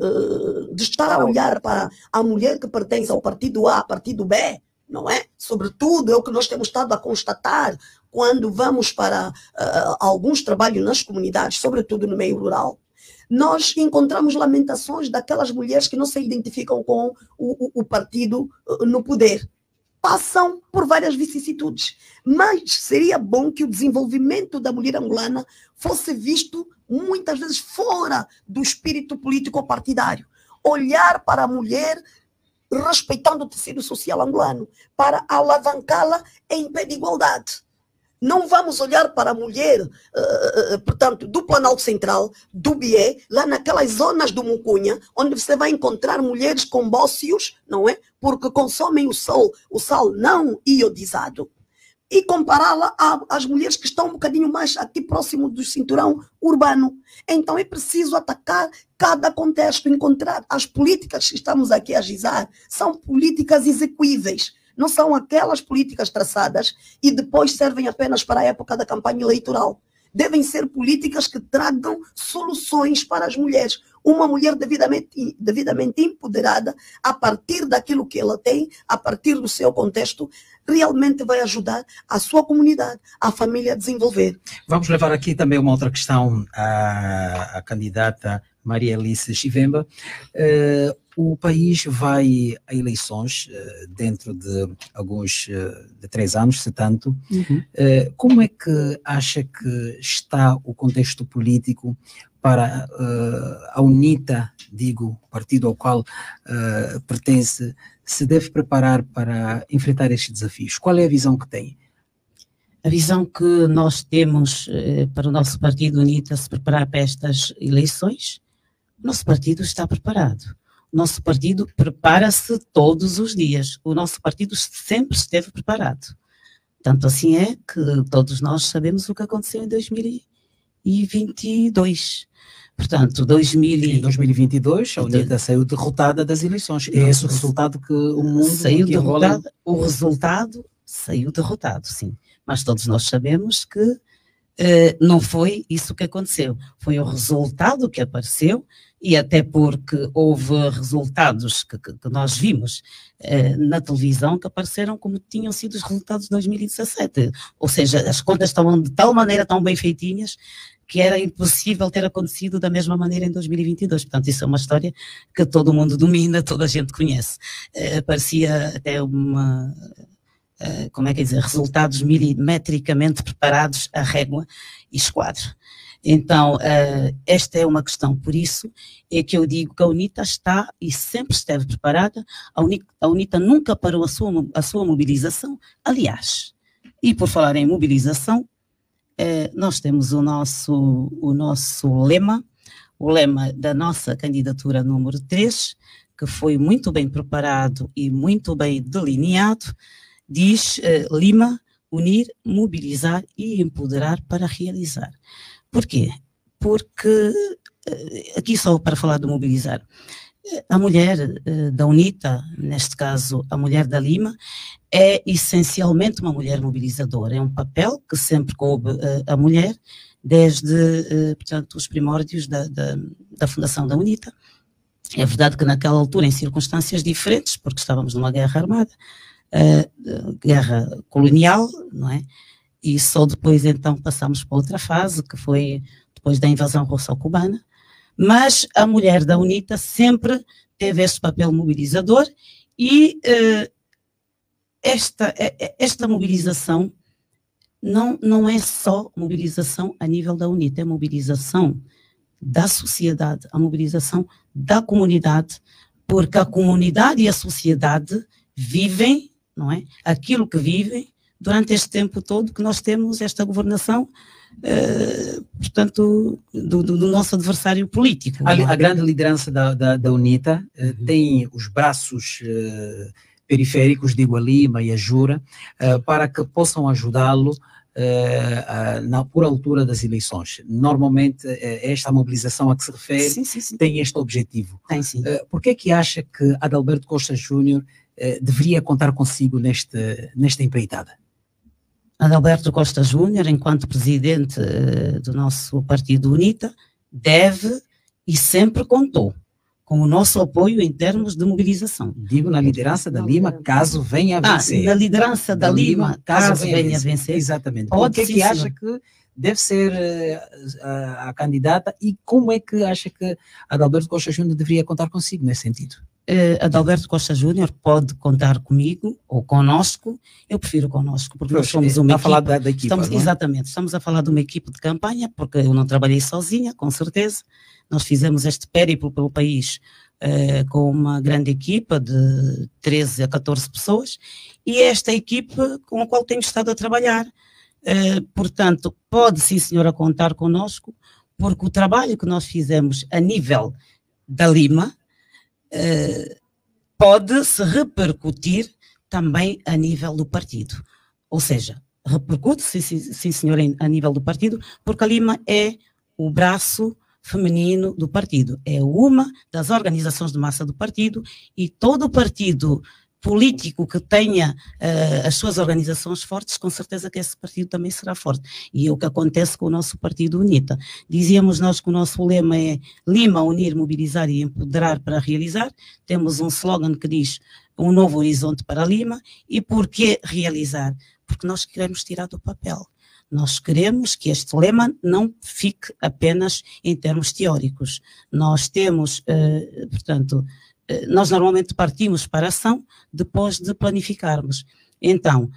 [SPEAKER 2] de estar a olhar para a mulher que pertence ao partido A, partido B, não é? Sobretudo é o que nós temos estado a constatar quando vamos para alguns trabalhos nas comunidades, sobretudo no meio rural. Nós encontramos lamentações daquelas mulheres que não se identificam com o partido no poder. Passam por várias vicissitudes. Mas seria bom que o desenvolvimento da mulher angolana fosse visto muitas vezes fora do espírito político partidário. olhar para a mulher respeitando o tecido social angolano, para alavancá-la em pé de igualdade. Não vamos olhar para a mulher, portanto, do Planalto Central, do Bié, lá naquelas zonas do Mucunha, onde você vai encontrar mulheres com bócios, não é? Porque consomem o sal não iodizado, e compará-la às mulheres que estão um bocadinho mais aqui próximo do cinturão urbano. Então é preciso atacar cada contexto, encontrar as políticas que estamos aqui a gizar, são políticas execuíveis. Não são aquelas políticas traçadas e depois servem apenas para a época da campanha eleitoral. Devem ser políticas que tragam soluções para as mulheres. Uma mulher devidamente empoderada, a partir daquilo que ela tem, a partir do seu contexto, realmente vai ajudar a sua comunidade, a família a desenvolver.
[SPEAKER 1] Vamos levar aqui também uma outra questão à candidata Maria Alice Chivemba. O país vai a eleições dentro de alguns, de 3 anos, se tanto. Como é que acha que está o contexto político para a UNITA, digo, partido ao qual pertence, se deve preparar para enfrentar estes desafios? Qual é a visão que tem?
[SPEAKER 3] A visão que nós temos para o nosso partido UNITA se preparar para estas eleições, o nosso partido está preparado. O nosso partido prepara-se todos os dias. O nosso partido sempre esteve preparado. Tanto assim é que todos nós sabemos o que aconteceu em 2022. Portanto,
[SPEAKER 1] 2022, a UNITA saiu derrotada das eleições. É esse o resultado que o mundo...
[SPEAKER 3] Saiu derrotado, o resultado saiu derrotado, sim. Mas todos nós sabemos que não foi isso que aconteceu. Foi o resultado que apareceu, e até porque houve resultados que nós vimos na televisão que apareceram como tinham sido os resultados de 2017. Ou seja, as contas estavam de tal maneira tão bem feitinhas que era impossível ter acontecido da mesma maneira em 2022. Portanto, isso é uma história que todo mundo domina, toda a gente conhece. Parecia até uma... como é que é dizer, resultados milimetricamente preparados a régua e esquadro. Então, esta é uma questão, por isso é que eu digo que a UNITA está e sempre esteve preparada. A UNITA nunca parou a sua mobilização. Aliás, e por falar em mobilização, nós temos o nosso lema, o lema da nossa candidatura número 3, que foi muito bem preparado e muito bem delineado. Diz Lima, unir, mobilizar e empoderar para realizar. Porquê? Porque, aqui só para falar de mobilizar, a mulher da UNITA, neste caso a mulher da Lima, é essencialmente uma mulher mobilizadora. É um papel que sempre coube a mulher, desde, portanto, os primórdios da fundação da UNITA. É verdade que naquela altura, em circunstâncias diferentes, porque estávamos numa guerra armada, guerra colonial, não é? E só depois então passamos para outra fase, que foi depois da invasão russo-cubana, mas a mulher da UNITA sempre teve este papel mobilizador e esta mobilização não é só mobilização a nível da UNITA, é mobilização da sociedade, a mobilização da comunidade, porque a comunidade e a sociedade vivem, não é? Aquilo que vivem durante este tempo todo que nós temos esta governação, portanto, do nosso adversário político.
[SPEAKER 1] A grande liderança da UNITA tem os braços periféricos, digo a Lima e a Jura, para que possam ajudá-lo por altura das eleições. Normalmente, esta mobilização a que se refere sim. Tem este objetivo.
[SPEAKER 3] Tem, sim.
[SPEAKER 1] Por que é que acha que Adalberto Costa Júnior deveria contar consigo nesta empreitada?
[SPEAKER 3] Adalberto Costa Júnior, enquanto presidente do nosso partido UNITA, deve e sempre contou com o nosso apoio em termos de mobilização.
[SPEAKER 1] Digo na liderança da Lima, caso venha a vencer.
[SPEAKER 3] Na liderança da Lima, caso venha a vencer.
[SPEAKER 1] Exatamente. Por que é que acha que deve ser a candidata e como é que acha que Adalberto Costa Júnior deveria contar consigo nesse sentido?
[SPEAKER 3] Adalberto Costa Júnior pode contar comigo ou conosco. Eu prefiro conosco, porque nós somos uma equipe.
[SPEAKER 1] Está a falar da equipa, não é?
[SPEAKER 3] Exatamente, estamos a falar de uma equipe de campanha, porque eu não trabalhei sozinha, com certeza. Nós fizemos este périplo pelo país com uma grande equipa de 13 a 14 pessoas, e esta equipa com a qual temos estado a trabalhar. Portanto, pode sim, senhora, contar connosco, porque o trabalho que nós fizemos a nível da Lima pode se repercutir também a nível do partido. Ou seja, repercute, sim senhora, a nível do partido, porque a Lima é o braço feminino do partido, é uma das organizações de massa do partido, e todo o partido político que tenha as suas organizações fortes, com certeza que esse partido também será forte. E é o que acontece com o nosso partido UNITA. Dizíamos nós que o nosso lema é Lima, unir, mobilizar e empoderar para realizar. Temos um slogan que diz um novo horizonte para Lima. E por que realizar? Porque nós queremos tirar do papel. Nós queremos que este lema não fique apenas em termos teóricos. Nós temos, portanto, nós normalmente partimos para a ação depois de planificarmos. Então,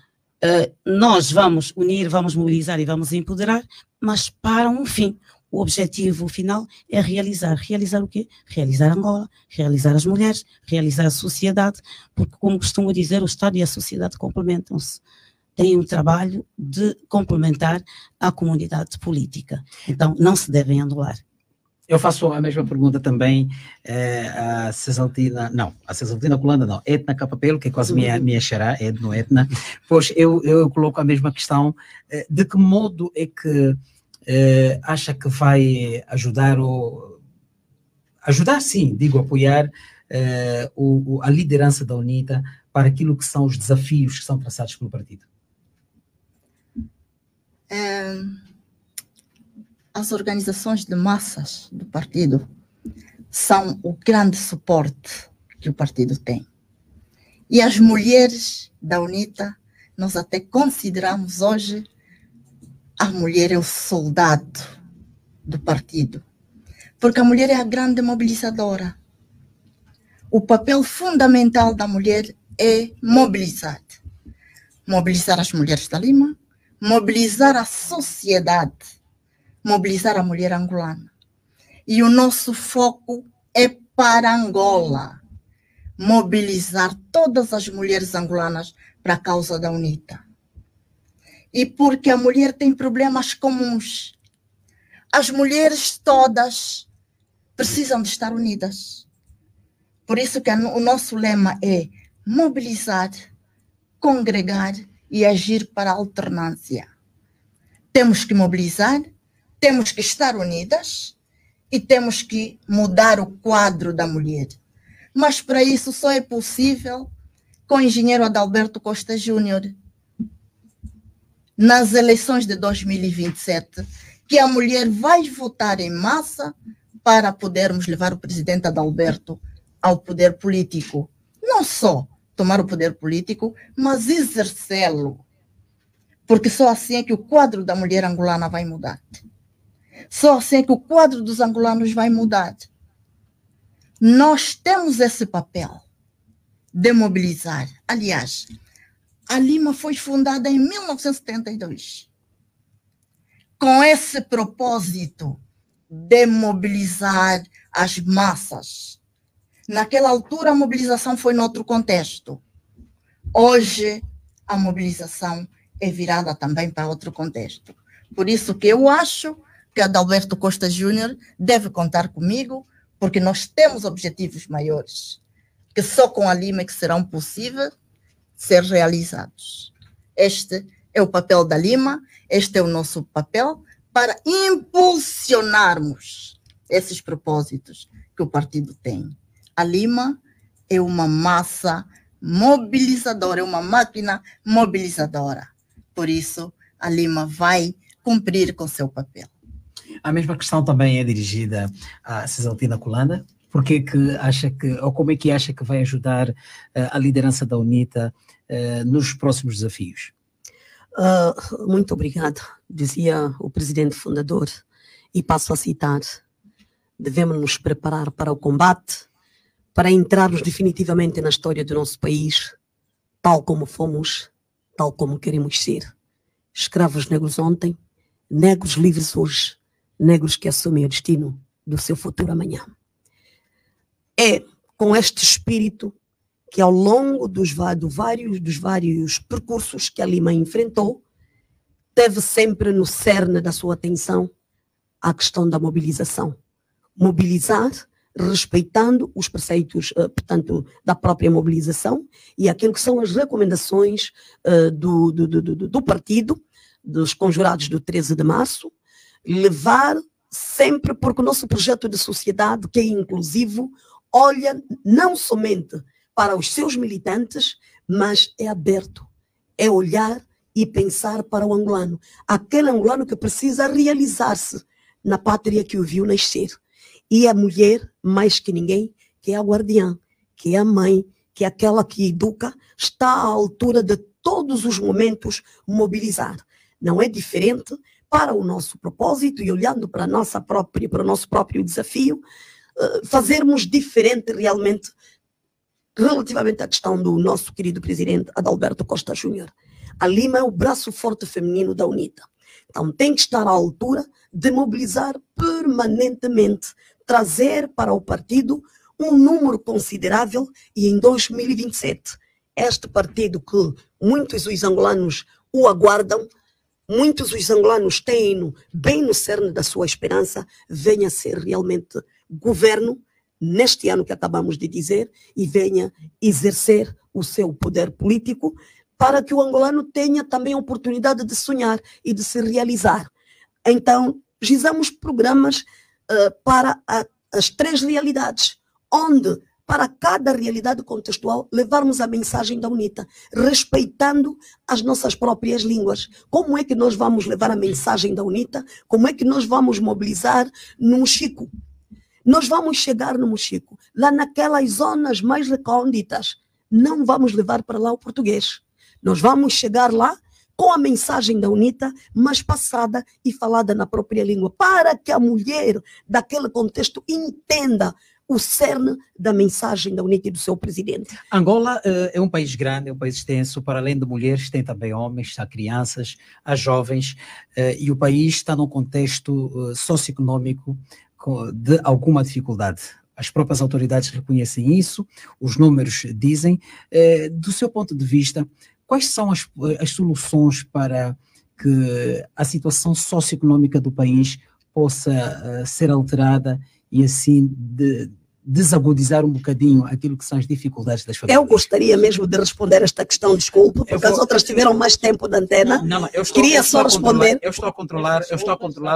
[SPEAKER 3] nós vamos unir, vamos mobilizar e vamos empoderar, mas para um fim. O objetivo final é realizar. Realizar o quê? Realizar Angola, realizar as mulheres, realizar a sociedade, porque, como costumo dizer, o Estado e a sociedade complementam-se. Têm um trabalho de complementar a comunidade política. Então, não se devem anular.
[SPEAKER 1] Eu faço a mesma pergunta também a Cesaltina Kulanda, não, Etna Capapelo, que é quase minha xará, Etna, pois eu coloco a mesma questão, de que modo é que acha que vai ajudar, sim, digo, apoiar a liderança da UNITA para aquilo que são os desafios que são traçados pelo partido?
[SPEAKER 4] As organizações de massas do partido são o grande suporte que o partido tem. E as mulheres da UNITA, nós até consideramos hoje a mulher é o soldado do partido, porque a mulher é a grande mobilizadora. O papel fundamental da mulher é mobilizar. Mobilizar as mulheres da Lima, mobilizar a sociedade, mobilizar a mulher angolana. E o nosso foco é para Angola, mobilizar todas as mulheres angolanas para a causa da UNITA. E porque a mulher tem problemas comuns. As mulheres todas precisam de estar unidas. Por isso que o nosso lema é mobilizar, congregar e agir para a alternância. Temos que mobilizar, temos que estar unidas e temos que mudar o quadro da mulher. Mas para isso só é possível com o engenheiro Adalberto Costa Júnior. Nas eleições de 2027, que a mulher vai votar em massa para podermos levar o presidente Adalberto ao poder político. Não só tomar o poder político, mas exercê-lo. Porque só assim é que o quadro da mulher angolana vai mudar. Só assim é que o quadro dos angolanos vai mudar. Nós temos esse papel de mobilizar. Aliás, a Lima foi fundada em 1972 com esse propósito de mobilizar as massas. Naquela altura, a mobilização foi noutro contexto. Hoje, a mobilização é virada também para outro contexto. Por isso que eu acho que Adalberto Costa Júnior deve contar comigo, porque nós temos objetivos maiores, que só com a Lima é que serão possíveis ser realizados. Este é o papel da Lima, este é o nosso papel para impulsionarmos esses propósitos que o partido tem. A Lima é uma massa mobilizadora, é uma máquina mobilizadora. Por isso, a Lima vai cumprir com seu papel.
[SPEAKER 1] A mesma questão também é dirigida a Cesaltina Kulanda. Por que acha que, ou como é que acha que vai ajudar a liderança da UNITA nos próximos desafios?
[SPEAKER 2] Muito obrigada, dizia o presidente fundador, e passo a citar: devemos nos preparar para o combate, para entrarmos definitivamente na história do nosso país, tal como fomos, tal como queremos ser. Escravos negros ontem, negros livres hoje, negros que assumem o destino do seu futuro amanhã. É com este espírito que ao longo dos vários percursos que a Lima enfrentou, teve sempre no cerne da sua atenção a questão da mobilização. Mobilizar, respeitando os preceitos, portanto, da própria mobilização e aquilo que são as recomendações do partido, dos conjurados do 13 de março, levar sempre, porque o nosso projeto de sociedade, que é inclusivo, olha não somente para os seus militantes, mas é aberto, é olhar e pensar para o angolano, aquele angolano que precisa realizar-se na pátria que o viu nascer. E a mulher, mais que ninguém, que é a guardiã, que é a mãe, que é aquela que educa, está à altura de todos os momentos mobilizar. Não é diferente para o nosso propósito e olhando para o nosso próprio desafio, fazermos diferente realmente relativamente à questão do nosso querido presidente Adalberto Costa Júnior. A Lima é o braço forte feminino da UNITA. Então tem que estar à altura de mobilizar permanentemente, trazer para o partido um número considerável e em 2027, este partido que muitos os angolanos o aguardam, muitos os angolanos têm-no bem no cerne da sua esperança, venha ser realmente governo neste ano que acabamos de dizer e venha exercer o seu poder político para que o angolano tenha também a oportunidade de sonhar e de se realizar. Então, gizamos programas para as 3 realidades, onde, para cada realidade contextual, levarmos a mensagem da UNITA, respeitando as nossas próprias línguas. Como é que nós vamos levar a mensagem da UNITA? Como é que nós vamos mobilizar no Mochico? Nós vamos chegar no Mochico, lá naquelas zonas mais recônditas, não vamos levar para lá o português. Nós vamos chegar lá com a mensagem da UNITA, mas passada e falada na própria língua, para que a mulher daquele contexto entenda o cerne da mensagem da UNITA e do seu presidente.
[SPEAKER 1] Angola é um país grande, é um país extenso, para além de mulheres tem também homens, há crianças, há jovens, e o país está num contexto socioeconômico de alguma dificuldade. As próprias autoridades reconhecem isso, os números dizem. Do seu ponto de vista, quais são as soluções para que a situação socioeconômica do país possa ser alterada e assim desagudizar um bocadinho aquilo que são as dificuldades das famílias?
[SPEAKER 2] Eu gostaria mesmo de responder esta questão, desculpe, porque as outras tiveram mais tempo de antena. Queria só responder.
[SPEAKER 1] Eu estou a controlar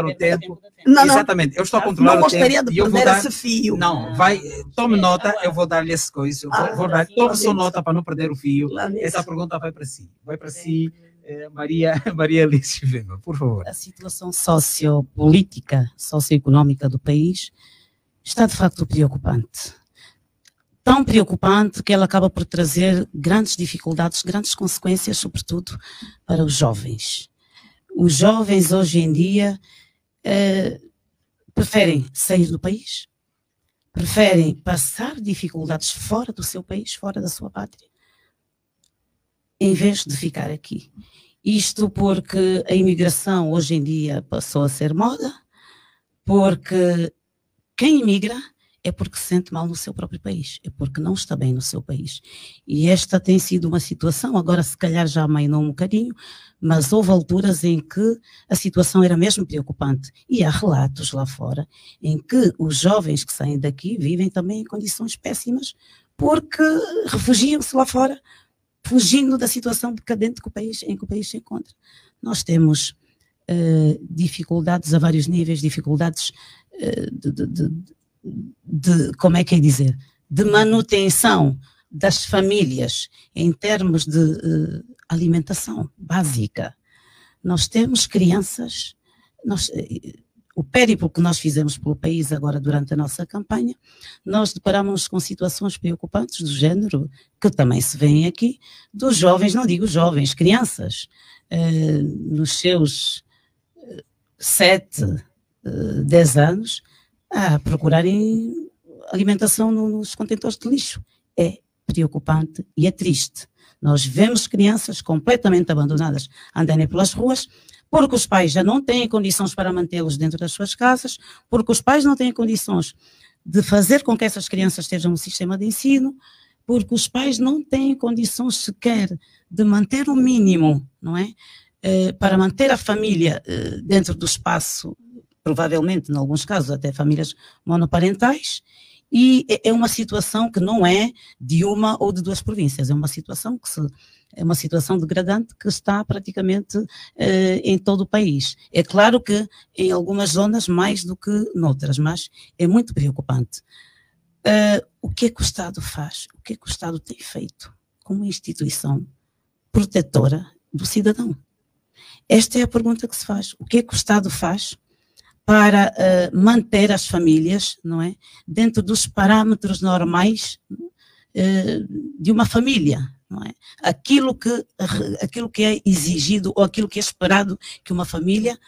[SPEAKER 1] o tempo.
[SPEAKER 2] Não,
[SPEAKER 1] exatamente, eu estou a controlar o tempo.
[SPEAKER 2] Não gostaria de perder esse fio.
[SPEAKER 1] Não, tome nota, eu vou dar-lhe esse coisa. Tome sua nota para não perder o fio. Essa pergunta vai para si. Vai para si, Maria Alice Vema, por favor.
[SPEAKER 3] A situação sociopolítica, socioeconómica do país está de facto preocupante. Tão preocupante que ela acaba por trazer grandes dificuldades, grandes consequências, sobretudo para os jovens. Os jovens hoje em dia preferem sair do país, preferem passar dificuldades fora do seu país, fora da sua pátria, em vez de ficar aqui. Isto porque a imigração hoje em dia passou a ser moda, porque quem imigra é porque se sente mal no seu próprio país, é porque não está bem no seu país. E esta tem sido uma situação, agora se calhar já amainou um bocadinho, mas houve alturas em que a situação era mesmo preocupante. E há relatos lá fora em que os jovens que saem daqui vivem também em condições péssimas porque refugiam-se lá fora, fugindo da situação decadente em que o país se encontra. Nós temos dificuldades a vários níveis, dificuldades como é que é dizer, de manutenção das famílias em termos de alimentação básica. Nós temos crianças, o périplo que nós fizemos pelo país agora durante a nossa campanha, nós deparamos com situações preocupantes do género, que também se vêem aqui, dos jovens, não digo jovens, crianças, nos seus 7, 10 anos, a procurarem alimentação nos contentores de lixo. É preocupante e é triste. Nós vemos crianças completamente abandonadas andarem pelas ruas, porque os pais já não têm condições para mantê-los dentro das suas casas, porque os pais não têm condições de fazer com que essas crianças estejam no sistema de ensino, porque os pais não têm condições sequer de manter o mínimo, não é? Para manter a família dentro do espaço, provavelmente, em alguns casos, até famílias monoparentais, e é uma situação que não é de uma ou de duas províncias, é uma situação é uma situação degradante que está praticamente em todo o país. É claro que em algumas zonas mais do que noutras, mas é muito preocupante. O que é que o Estado faz? O que é que o Estado tem feito como instituição protetora do cidadão? Esta é a pergunta que se faz. O que é que o Estado faz para manter as famílias, não é, dentro dos parâmetros normais de uma família, não é? Aquilo que é exigido ou aquilo que é esperado que uma família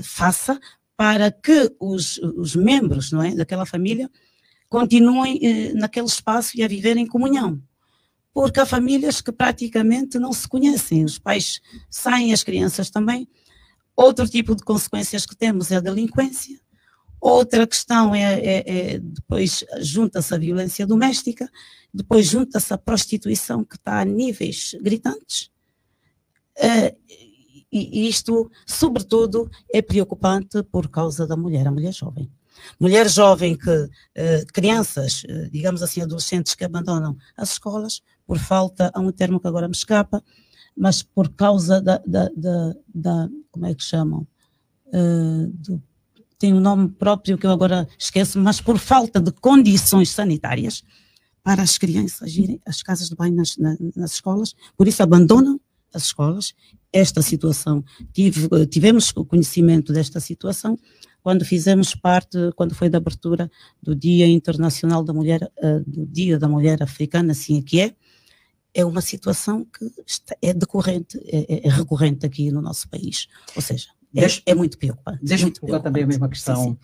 [SPEAKER 3] faça para que os membros, não é, daquela família continuem naquele espaço e a viver em comunhão. Porque há famílias que praticamente não se conhecem, os pais saem, as crianças também. Outro tipo de consequências que temos é a delinquência. Outra questão depois junta-se a violência doméstica, depois junta-se a prostituição, que está a níveis gritantes. E isto, sobretudo, é preocupante por causa da mulher, a mulher jovem. Mulher jovem crianças, digamos assim, adolescentes que abandonam as escolas por falta, há um termo que agora me escapa, mas por causa como é que chamam? Tem um nome próprio que eu agora esqueço, mas por falta de condições sanitárias para as crianças irem às casas de banho nas escolas, por isso abandonam as escolas. Esta situação, tivemos o conhecimento desta situação quando fizemos parte, quando foi da abertura do Dia Internacional da Mulher, do Dia da Mulher Africana, assim é que é uma situação que é decorrente, é recorrente aqui no nosso país, ou seja, é muito preocupante.
[SPEAKER 1] Deixa-me colocar também a mesma questão,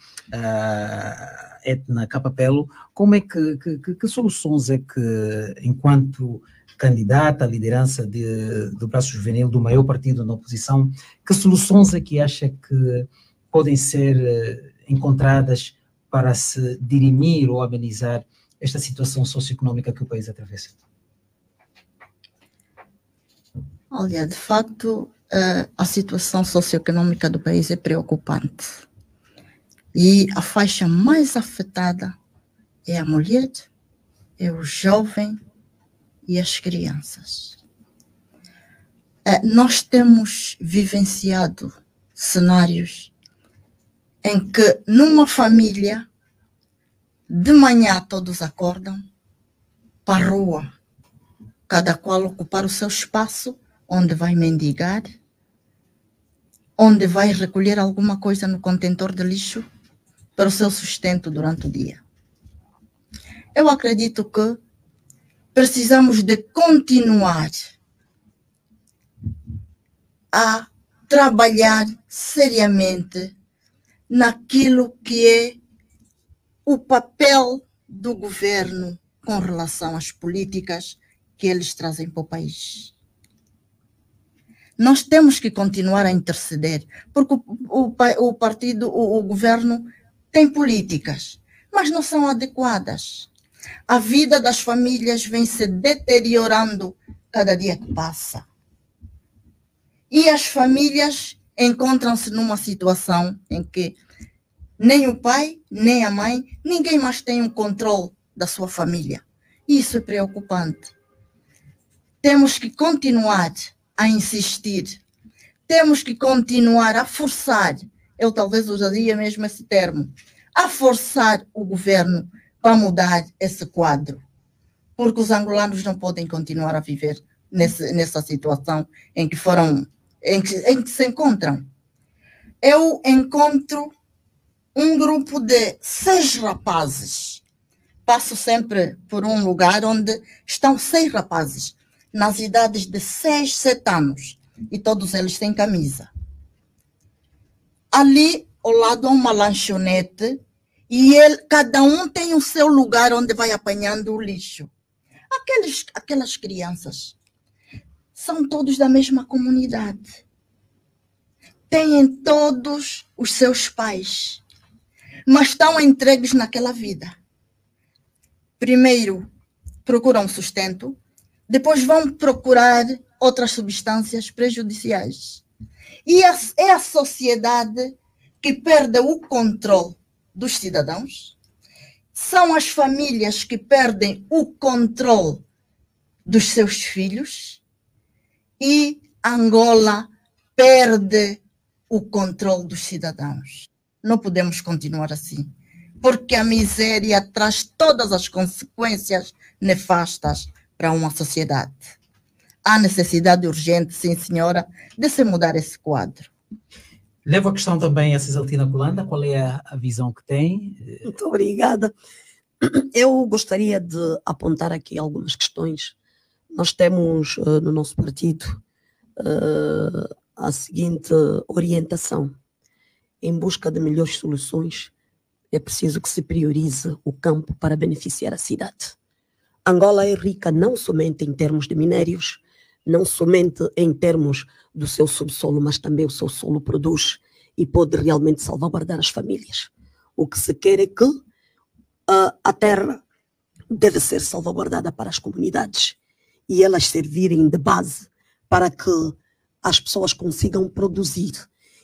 [SPEAKER 1] Edna Capapelo, como é que soluções é que, enquanto candidata à liderança do braço juvenil do maior partido na oposição, que soluções é que acha que podem ser encontradas para se dirimir ou amenizar esta situação socioeconómica que o país atravessa?
[SPEAKER 4] Olha, de facto, a situação socioeconómica do país é preocupante. E a faixa mais afetada é a mulher, é o jovem e as crianças. Nós temos vivenciado cenários em que numa família, de manhã todos acordam para a rua, cada qual ocupar o seu espaço, onde vai mendigar, onde vai recolher alguma coisa no contentor de lixo para o seu sustento durante o dia. Eu acredito que precisamos de continuar a trabalhar seriamente naquilo que é o papel do governo com relação às políticas que eles trazem para o país. Nós temos que continuar a interceder, porque o partido, o governo tem políticas, mas não são adequadas. A vida das famílias vem se deteriorando cada dia que passa. E as famílias encontram-se numa situação em que nem o pai, nem a mãe, ninguém mais tem um controle da sua família. Isso é preocupante. Temos que continuar a insistir. Temos que continuar a forçar, eu talvez usaria mesmo esse termo, a forçar o governo para mudar esse quadro. Porque os angolanos não podem continuar a viver nessa situação em que se encontram. Eu encontro um grupo de 6 rapazes. Passo sempre por um lugar onde estão 6 rapazes, nas idades de 6, 7 anos, e todos eles têm camisa. Ali, ao lado, há uma lanchonete, e cada um tem o seu lugar onde vai apanhando o lixo. Aquelas crianças são todos da mesma comunidade. Têm todos os seus pais, mas estão entregues naquela vida. primeiro procuram sustento, depois vão procurar outras substâncias prejudiciais. E é a sociedade que perde o controle dos cidadãos, são as famílias que perdem o controle dos seus filhos e Angola perde o controle dos cidadãos. Não podemos continuar assim, porque a miséria traz todas as consequências nefastas para uma sociedade. Há necessidade urgente, sim senhora, de se mudar esse quadro.
[SPEAKER 1] Levo a questão também a Cisaltina Colanda, qual é a visão que tem?
[SPEAKER 2] Muito obrigada. Eu gostaria de apontar aqui algumas questões. Nós temos no nosso partido a seguinte orientação: em busca de melhores soluções, é preciso que se priorize o campo para beneficiar a cidade. Angola é rica não somente em termos de minérios, não somente em termos do seu subsolo, mas também o seu solo produz e pode realmente salvaguardar as famílias. O que se quer é que a terra deve ser salvaguardada para as comunidades e elas servirem de base para que as pessoas consigam produzir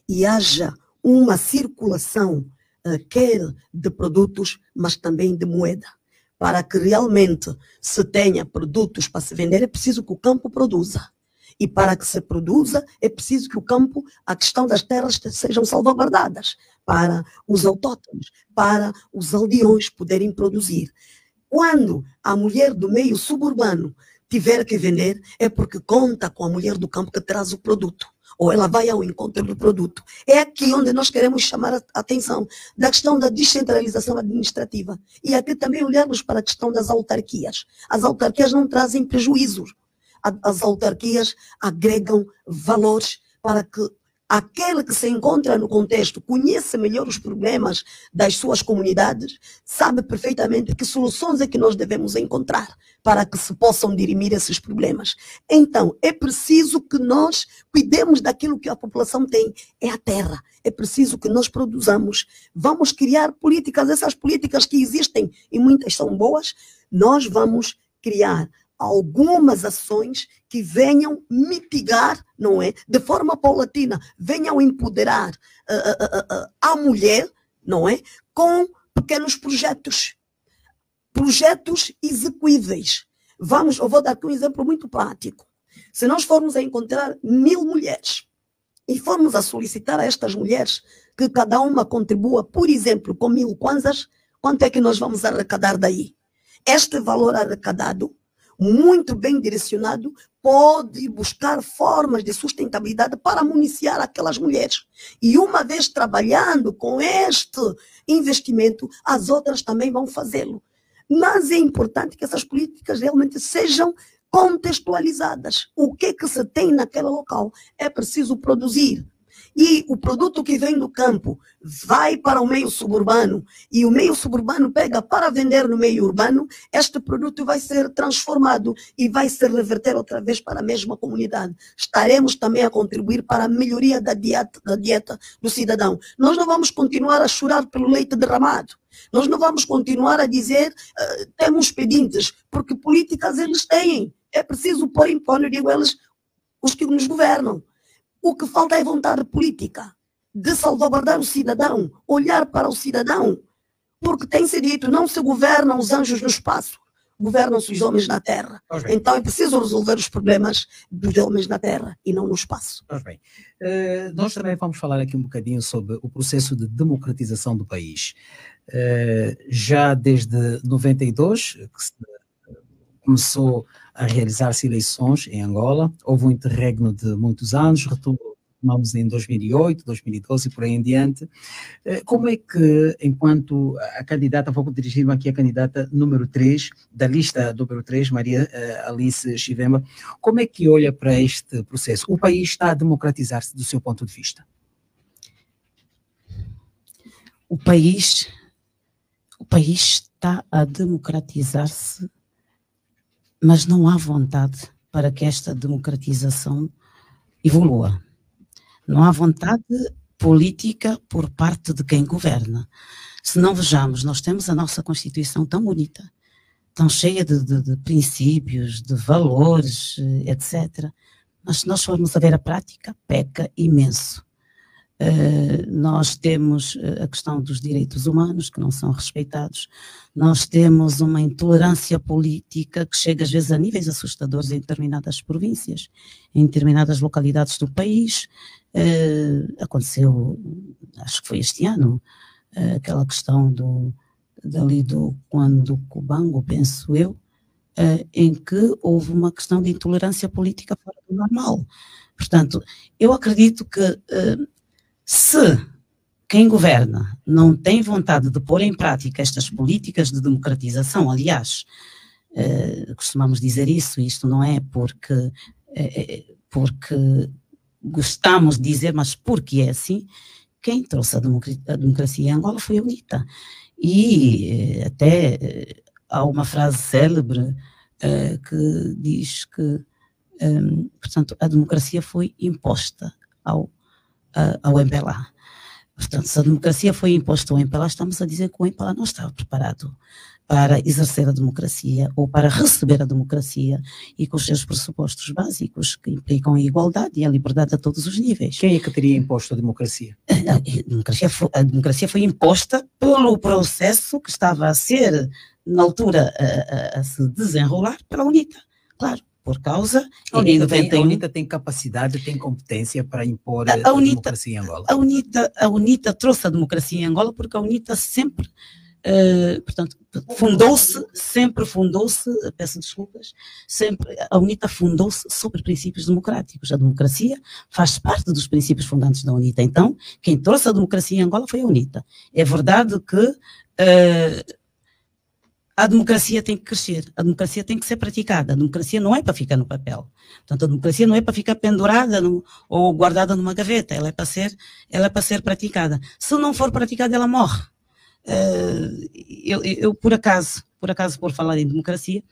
[SPEAKER 2] e haja uma circulação, quer de produtos, mas também de moeda. Para que realmente se tenha produtos para se vender, é preciso que o campo produza. E para que se produza, é preciso que o campo, a questão das terras sejam salvaguardadas para os autóctones, para os aldeões poderem produzir. Quando a mulher do meio suburbano tiver que vender, é porque conta com a mulher do campo que traz o produto, ou ela vai ao encontro do produto. É aqui onde nós queremos chamar a atenção da questão da descentralização administrativa. E aqui também olharmos para a questão das autarquias. As autarquias não trazem prejuízos. As autarquias agregam valores para que aquele que se encontra no contexto conheça melhor os problemas das suas comunidades, sabe perfeitamente que soluções é que nós devemos encontrar para que se possam dirimir esses problemas. Então, é preciso que nós cuidemos daquilo que a população tem, é a terra. É preciso que nós produzamos. Vamos criar políticas, essas políticas que existem, e muitas são boas, nós vamos criar algumas ações que venham mitigar, não é, de forma paulatina, venham empoderar a mulher, não é, com pequenos projetos execuíveis. Eu vou dar aqui um exemplo muito prático. Se nós formos a encontrar 1000 mulheres e formos a solicitar a estas mulheres que cada uma contribua, por exemplo, com 1000 kwanzas, quanto é que nós vamos arrecadar daí? Este valor arrecadado, muito bem direcionado, pode buscar formas de sustentabilidade para municiar aquelas mulheres. E uma vez trabalhando com este investimento, as outras também vão fazê-lo. Mas é importante que essas políticas realmente sejam contextualizadas. O que se tem naquele local? É preciso produzir. E o produto que vem do campo vai para o meio suburbano e o meio suburbano pega para vender no meio urbano, este produto vai ser transformado e vai se reverter outra vez para a mesma comunidade. Estaremos também a contribuir para a melhoria da dieta do cidadão. Nós não vamos continuar a chorar pelo leite derramado. Nós não vamos continuar a dizer temos pedintes, porque políticas eles têm. É preciso pôr em pano, digo eles, os que nos governam. O que falta é vontade política de salvaguardar o cidadão, olhar para o cidadão, porque tem-se dito, não se governam os anjos no espaço, governam-se os homens na terra. Então é preciso resolver os problemas dos homens na terra e não no espaço.
[SPEAKER 1] Bem. Nós também vamos falar aqui um bocadinho sobre o processo de democratização do país. Já desde 92, que se começou a realizar-se eleições em Angola, houve um interregno de muitos anos, retomamos em 2008, 2012 e por aí em diante. Como é que, enquanto a candidata, vou dirigir-me aqui a candidata número 3, da lista número 3, Maria Alice Chivemba, como é que olha para este processo? O país está a democratizar-se do seu ponto de vista?
[SPEAKER 3] O país está a democratizar-se, mas não há vontade para que esta democratização evolua. Não há vontade política por parte de quem governa. Se não vejamos, nós temos a nossa Constituição tão bonita, tão cheia de princípios, de valores, etc. Mas se nós formos a ver a prática, peca imenso. Nós temos a questão dos direitos humanos que não são respeitados, nós temos uma intolerância política que chega às vezes a níveis assustadores em determinadas províncias, em determinadas localidades do país. Aconteceu, acho que foi este ano, aquela questão quando o Cubango, penso eu, em que houve uma questão de intolerância política fora do normal. Portanto, eu acredito que se quem governa não tem vontade de pôr em prática estas políticas de democratização, aliás, costumamos dizer isso, isto não é porque gostamos de dizer, mas porque é assim, quem trouxe a democracia em Angola foi a UNITA. E até há uma frase célebre que diz que, portanto, a democracia foi imposta ao MPLA. Portanto, se a democracia foi imposta ao MPLA, estamos a dizer que o MPLA não estava preparado para exercer a democracia ou para receber a democracia e com os seus pressupostos básicos que implicam a igualdade e a liberdade a todos os níveis.
[SPEAKER 1] Quem é que teria imposto a democracia?
[SPEAKER 3] A democracia foi imposta pelo processo que estava a ser, na altura, a se desenrolar pela UNITA, claro. Por causa...
[SPEAKER 1] A UNITA tem capacidade, tem competência para impor a democracia em Angola?
[SPEAKER 3] A UNITA trouxe a democracia em Angola porque a UNITA sempre, portanto, fundou-se, peço desculpas, a UNITA fundou-se sobre princípios democráticos. A democracia faz parte dos princípios fundantes da UNITA. Então, quem trouxe a democracia em Angola foi a UNITA. É verdade que... a democracia tem que crescer, a democracia tem que ser praticada, a democracia não é para ficar no papel. Portanto, a democracia não é para ficar pendurada ou guardada numa gaveta, ela é para ser praticada. Se não for praticada, ela morre. Eu por acaso, por falar em democracia,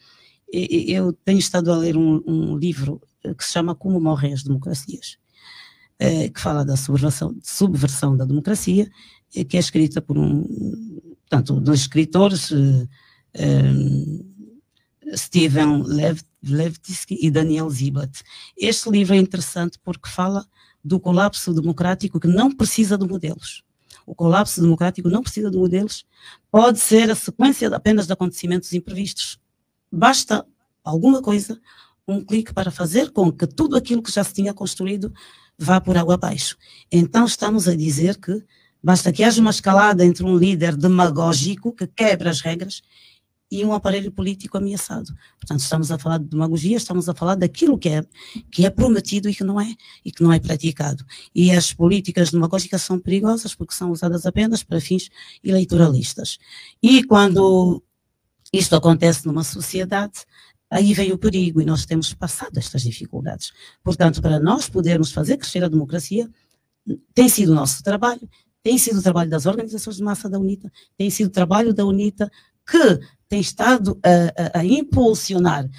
[SPEAKER 3] eu tenho estado a ler um livro que se chama Como Morrem as Democracias, que fala da subversão da democracia, que é escrita por dois escritores, Steven Levitsky e Daniel Ziblatt. Este livro é interessante porque fala do colapso democrático que não precisa de modelos. O colapso democrático não precisa de modelos, pode ser a sequência apenas de acontecimentos imprevistos. Basta alguma coisa, um clique para fazer com que tudo aquilo que já se tinha construído vá por água abaixo. Então estamos a dizer que basta que haja uma escalada entre um líder demagógico que quebra as regras e um aparelho político ameaçado. Portanto, estamos a falar de demagogia, estamos a falar daquilo que é prometido e que não é praticado. E as políticas demagógicas são perigosas porque são usadas apenas para fins eleitoralistas. E quando isto acontece numa sociedade, aí vem o perigo e nós temos passado estas dificuldades. Portanto, para nós podermos fazer crescer a democracia, tem sido o nosso trabalho, tem sido o trabalho das organizações de massa da UNITA, tem sido o trabalho da UNITA que tem estado a impulsionar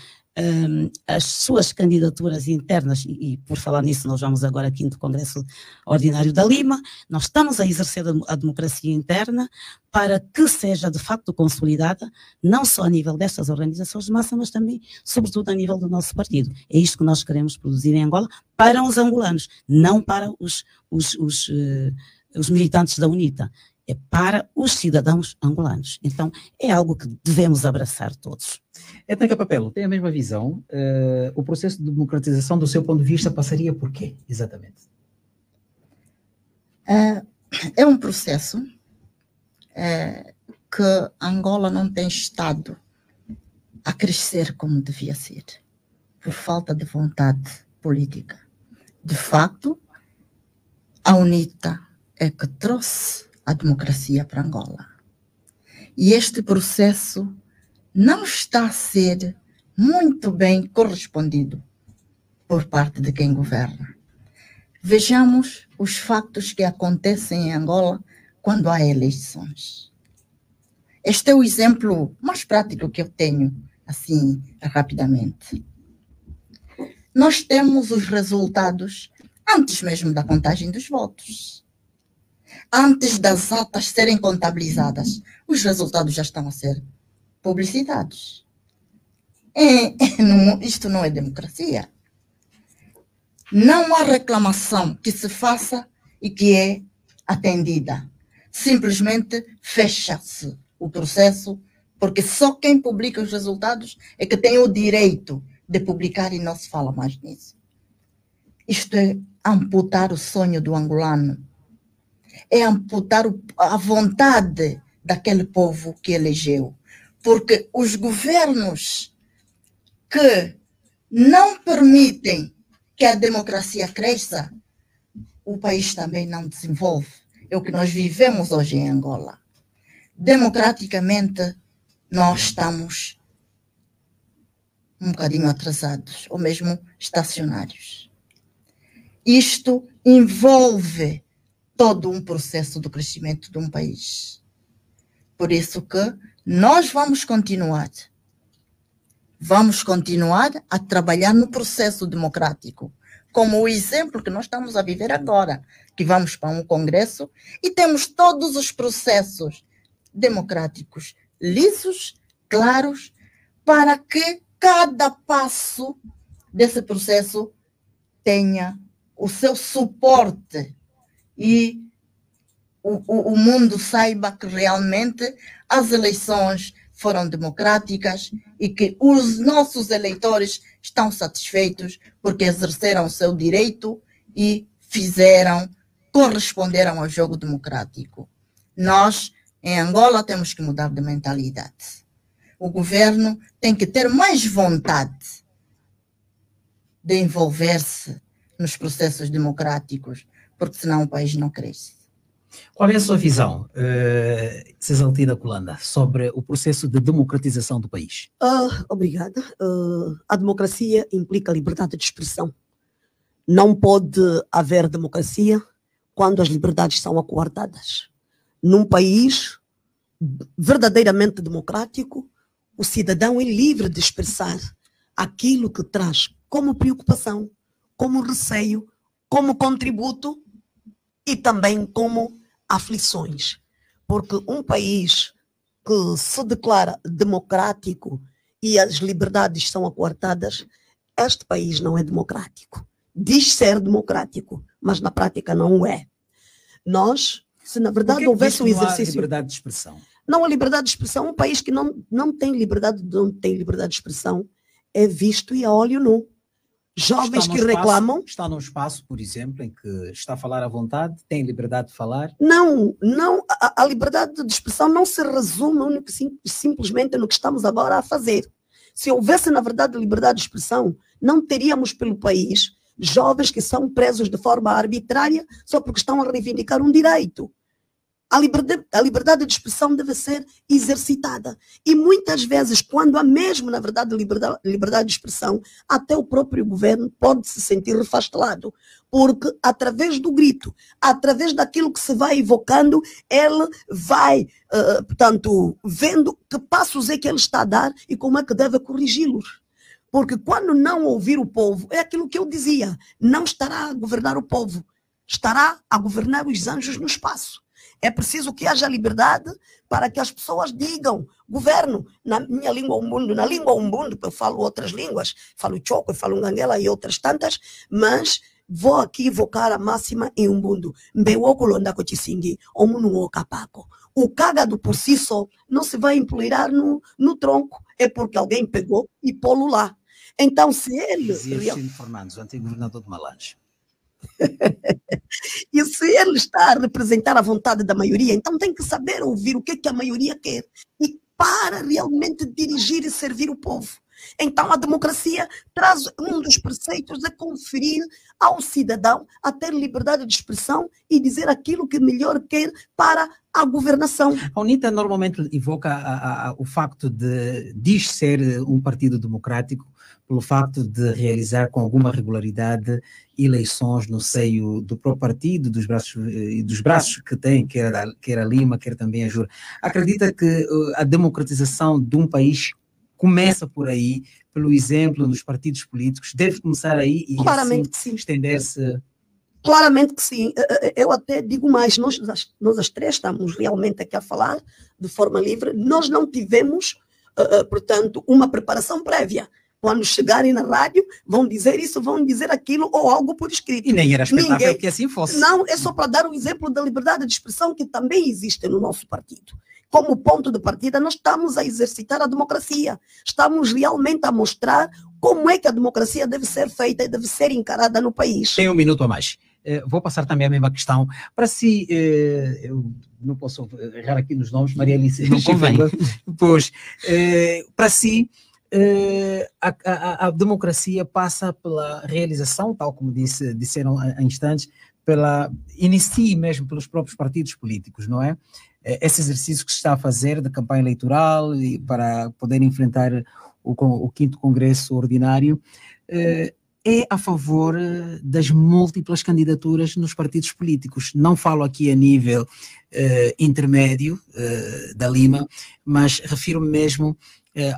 [SPEAKER 3] as suas candidaturas internas, e por falar nisso nós vamos agora ao 5º Congresso Ordinário da Lima, nós estamos a exercer a democracia interna para que seja de facto consolidada, não só a nível destas organizações de massa, mas também, sobretudo, a nível do nosso partido. É isto que nós queremos produzir em Angola para os angolanos, não para os militantes da UNITA. É para os cidadãos angolanos. Então, é algo que devemos abraçar todos.
[SPEAKER 1] Edna Capapelo, tem a mesma visão? O processo de democratização, do seu ponto de vista, passaria por quê, exatamente?
[SPEAKER 4] É um processo que Angola não tem estado a crescer como devia ser, por falta de vontade política. De facto, a UNITA é que trouxe a democracia para Angola. E este processo não está a ser muito bem correspondido por parte de quem governa. Vejamos os factos que acontecem em Angola quando há eleições. Este é o exemplo mais prático que eu tenho, assim, rapidamente. Nós temos os resultados antes mesmo da contagem dos votos. Antes das atas serem contabilizadas, os resultados já estão a ser publicitados. Isto não é democracia. Não há reclamação que se faça e que é atendida. Simplesmente fecha-se o processo, porque só quem publica os resultados é que tem o direito de publicar e não se fala mais nisso. Isto é amputar o sonho do angolano. É amputar a vontade daquele povo que elegeu. Porque os governos que não permitem que a democracia cresça, o país também não desenvolve. É o que nós vivemos hoje em Angola. Democraticamente, nós estamos um bocadinho atrasados, ou mesmo estacionários. Isto envolve todo um processo do crescimento de um país. Por isso que nós vamos continuar a trabalhar no processo democrático, como o exemplo que nós estamos a viver agora, que vamos para um congresso e temos todos os processos democráticos lisos, claros, para que cada passo desse processo tenha o seu suporte e o mundo saiba que realmente as eleições foram democráticas e que os nossos eleitores estão satisfeitos porque exerceram o seu direito e corresponderam ao jogo democrático. Nós, em Angola, temos que mudar de mentalidade. O governo tem que ter mais vontade de envolver-se nos processos democráticos, porque senão o país não cresce.
[SPEAKER 1] Qual é a sua visão, Cesaltina Colanda, sobre o processo de democratização do país?
[SPEAKER 2] Obrigada. A democracia implica liberdade de expressão. Não pode haver democracia quando as liberdades são acoartadas. Num país verdadeiramente democrático, o cidadão é livre de expressar aquilo que traz como preocupação, como receio, como contributo e também como aflições. Porque um país que se declara democrático e as liberdades são acoartadas, este país não é democrático. Diz ser democrático, mas na prática não é. Nós, se na verdade houvesse um exercício...
[SPEAKER 1] Não há liberdade de expressão?
[SPEAKER 2] Não há liberdade de expressão. Um país que não tem liberdade de expressão é visto e a olho nu. Jovens que reclamam...
[SPEAKER 1] Está num espaço, por exemplo, em que está a falar à vontade, tem liberdade de falar?
[SPEAKER 2] Não. A liberdade de expressão não se resume simplesmente no que estamos agora a fazer. Se houvesse, na verdade, liberdade de expressão, não teríamos pelo país jovens que são presos de forma arbitrária só porque estão a reivindicar um direito. A liberdade de expressão deve ser exercitada. E muitas vezes, quando há mesmo, na verdade, liberdade de expressão, até o próprio governo pode se sentir refastelado. Porque, através do grito, através daquilo que se vai evocando, ele vai, portanto, vendo que passos é que ele está a dar e como é que deve corrigi-los. Porque quando não ouvir o povo, é aquilo que eu dizia, não estará a governar o povo, estará a governar os anjos no espaço. É preciso que haja liberdade para que as pessoas digam, governo, na minha língua umbundo, na língua umbundo, eu falo outras línguas, falo choco, eu falo nganguela e outras tantas, mas vou aqui evocar a máxima em umbundo. O cágado por si só não se vai empoleirar no tronco, é porque alguém pegou e pô-lo lá. Então, se ele...
[SPEAKER 1] Dizia Chico Fernandes, o antigo governador de Malange.
[SPEAKER 2] E se ele está a representar a vontade da maioria, então tem que saber ouvir o que é que a maioria quer e para realmente dirigir e servir o povo. Então a democracia traz um dos preceitos de conferir ao cidadão a ter liberdade de expressão e dizer aquilo que melhor quer para a governação.
[SPEAKER 1] A UNITA normalmente evoca o facto de diz ser um partido democrático pelo facto de realizar com alguma regularidade eleições no seio do próprio partido, dos braços que tem, quer a Lima, quer também a Jura. Acredita que a democratização de um país começa por aí, pelo exemplo dos partidos políticos, deve começar aí e
[SPEAKER 2] claramente
[SPEAKER 1] assim estender-se?
[SPEAKER 2] Claramente que sim. Eu até digo mais, nós as três estamos realmente aqui a falar de forma livre, nós não tivemos portanto, uma preparação prévia. Quando chegarem na rádio, vão dizer isso, vão dizer aquilo, ou algo por escrito.
[SPEAKER 1] E nem era expectável que assim fosse.
[SPEAKER 2] Não, é só para dar um exemplo da liberdade de expressão que também existe no nosso partido. Como ponto de partida, nós estamos a exercitar a democracia. Estamos realmente a mostrar como é que a democracia deve ser feita e deve ser encarada no país.
[SPEAKER 1] Tem um minuto a mais. Vou passar também a mesma questão. Para si, eu não posso errar aqui nos nomes, Maria Alice.
[SPEAKER 3] Não convém.
[SPEAKER 1] Pois, para si, a democracia passa pela realização, tal como disseram há instantes, inicia mesmo pelos próprios partidos políticos, não é? Esse exercício que se está a fazer de campanha eleitoral e para poder enfrentar o 5º Congresso Ordinário, é a favor das múltiplas candidaturas nos partidos políticos. Não falo aqui a nível intermédio da Lima, mas refiro-me mesmo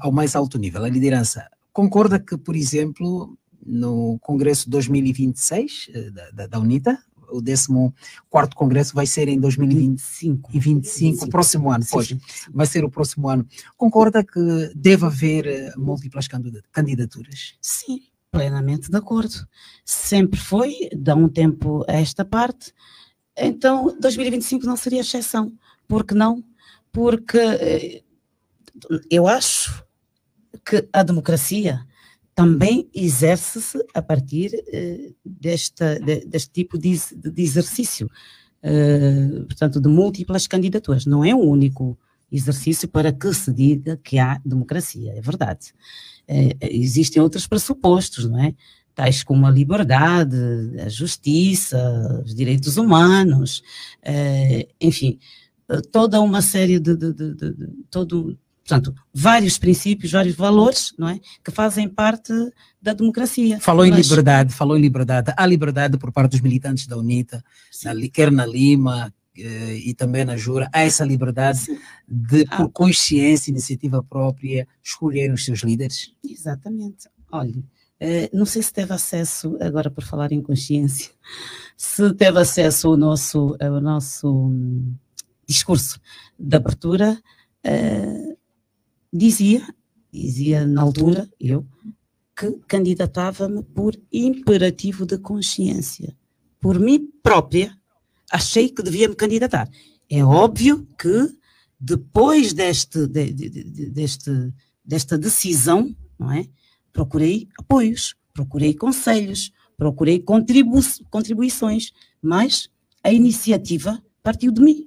[SPEAKER 1] ao mais alto nível, a liderança. Concorda que, por exemplo, no Congresso 2026 da UNITA, o 14º Congresso vai ser em 2025, o próximo ano, pois, vai ser o próximo ano. Concorda que deve haver múltiplas candidaturas?
[SPEAKER 3] Sim, plenamente de acordo. Sempre foi, de um tempo a esta parte, então 2025 não seria exceção. Por que não? Porque eu acho que a democracia também exerce-se a partir deste tipo de exercício, portanto, de múltiplas candidaturas. Não é um único exercício para que se diga que há democracia, é verdade. Existem outros pressupostos, não é? Tais como a liberdade, a justiça, os direitos humanos, enfim, toda uma série portanto, vários princípios, vários valores, não é, que fazem parte da democracia.
[SPEAKER 1] Falou em liberdade. Há liberdade por parte dos militantes da UNITA, quer na Lima e também na Jura, há essa liberdade de, por consciência, iniciativa própria, escolher os seus líderes?
[SPEAKER 3] Exatamente. Olha, não sei se teve acesso, agora por falar em consciência, se teve acesso ao nosso discurso de abertura. Dizia na altura, eu, que candidatava-me por imperativo de consciência. Por mim própria, achei que devia me candidatar. É óbvio que, depois desta decisão, não é? Procurei apoios, procurei conselhos, procurei contribuições, mas a iniciativa partiu de mim,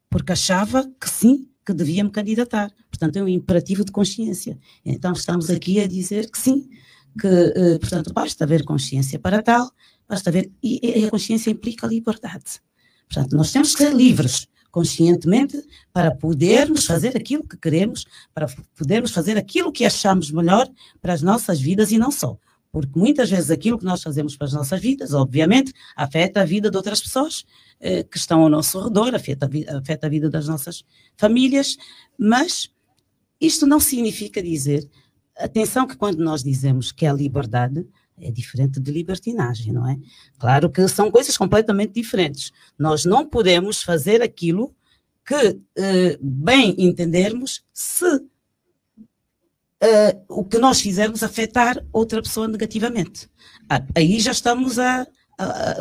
[SPEAKER 3] porque achava que sim, que devia me candidatar. Portanto, é um imperativo de consciência. Então, estamos aqui a dizer que sim, que, portanto, basta haver consciência para tal, basta haver, e a consciência implica a liberdade. Portanto, nós temos que ser livres, conscientemente, para podermos fazer aquilo que queremos, para podermos fazer aquilo que achamos melhor para as nossas vidas e não só. Porque muitas vezes aquilo que nós fazemos para as nossas vidas, obviamente, afeta a vida de outras pessoas que estão ao nosso redor, afeta a vida das nossas famílias, mas isto não significa dizer, atenção que quando nós dizemos que é a liberdade, é diferente de libertinagem, não é? Claro que são coisas completamente diferentes. Nós não podemos fazer aquilo que bem entendermos se o que nós fizermos afetar outra pessoa negativamente. Aí já estamos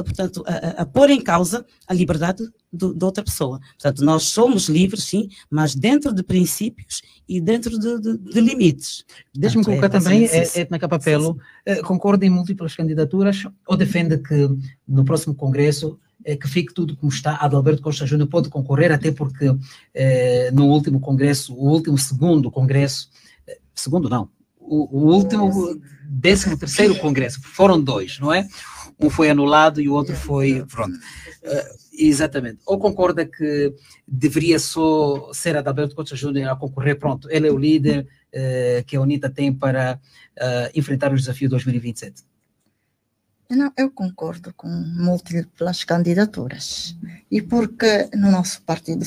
[SPEAKER 3] portanto, a pôr em causa a liberdade de outra pessoa. Portanto, nós somos livres, sim, mas dentro de princípios e dentro de limites.
[SPEAKER 1] Deixe-me colocar também, Edna Capapelo, concorda em múltiplas candidaturas ou defende que no próximo Congresso que fique tudo como está? Adalberto Costa Júnior pode concorrer, até porque no último Congresso, o último segundo Congresso, segundo não, o último 13º Congresso, foram dois, não é? Um foi anulado e o outro foi, pronto, exatamente. Ou concorda que deveria só ser Adalberto Costa Júnior a concorrer, pronto, ele é o líder que a UNITA tem para enfrentar o desafio 2027?
[SPEAKER 4] Não, eu concordo com múltiplas candidaturas. E porque no nosso partido,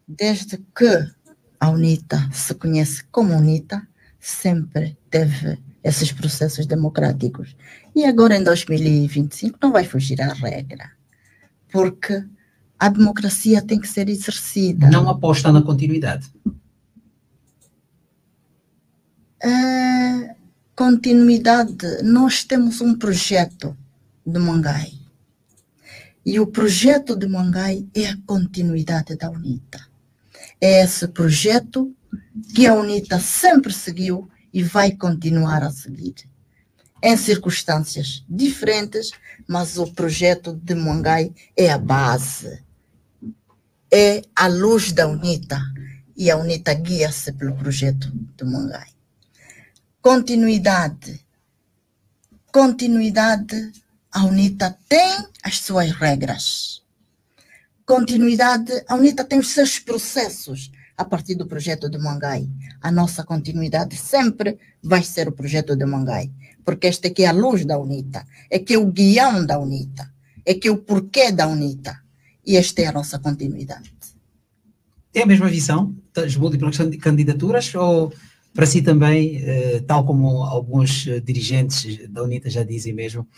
[SPEAKER 4] desde que a UNITA se conhece como UNITA, sempre teve esses processos democráticos. E agora, em 2025, não vai fugir à regra, porque a democracia tem que ser exercida.
[SPEAKER 1] Não aposta na continuidade?
[SPEAKER 4] Continuidade. Nós temos um projeto de Mangai. E o projeto de Mangai é a continuidade da UNITA. É esse projeto que a UNITA sempre seguiu e vai continuar a seguir. Em circunstâncias diferentes, mas o projeto de Mangai é a base. É a luz da UNITA. E a UNITA guia-se pelo projeto de Mangai. Continuidade. Continuidade. A UNITA tem as suas regras. Continuidade, a UNITA tem os seus processos a partir do projeto de Mangai. A nossa continuidade sempre vai ser o projeto de Mangai, porque este aqui é a luz da UNITA, é que é o guião da UNITA, é que é o porquê da UNITA, e esta é a nossa continuidade.
[SPEAKER 1] Tem a mesma visão das múltiplas candidaturas ou para si também, tal como alguns dirigentes da UNITA já dizem mesmo,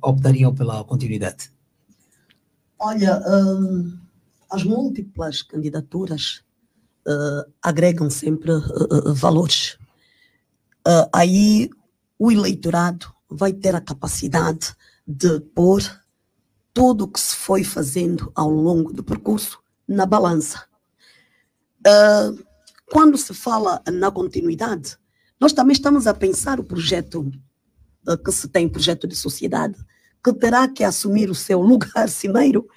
[SPEAKER 1] optariam pela continuidade?
[SPEAKER 2] Olha, as múltiplas candidaturas agregam sempre valores. Aí o eleitorado vai ter a capacidade de pôr tudo o que se foi fazendo ao longo do percurso na balança. Quando se fala na continuidade, nós também estamos a pensar o projeto que se tem, projeto de sociedade, que terá que assumir o seu lugar cimeiro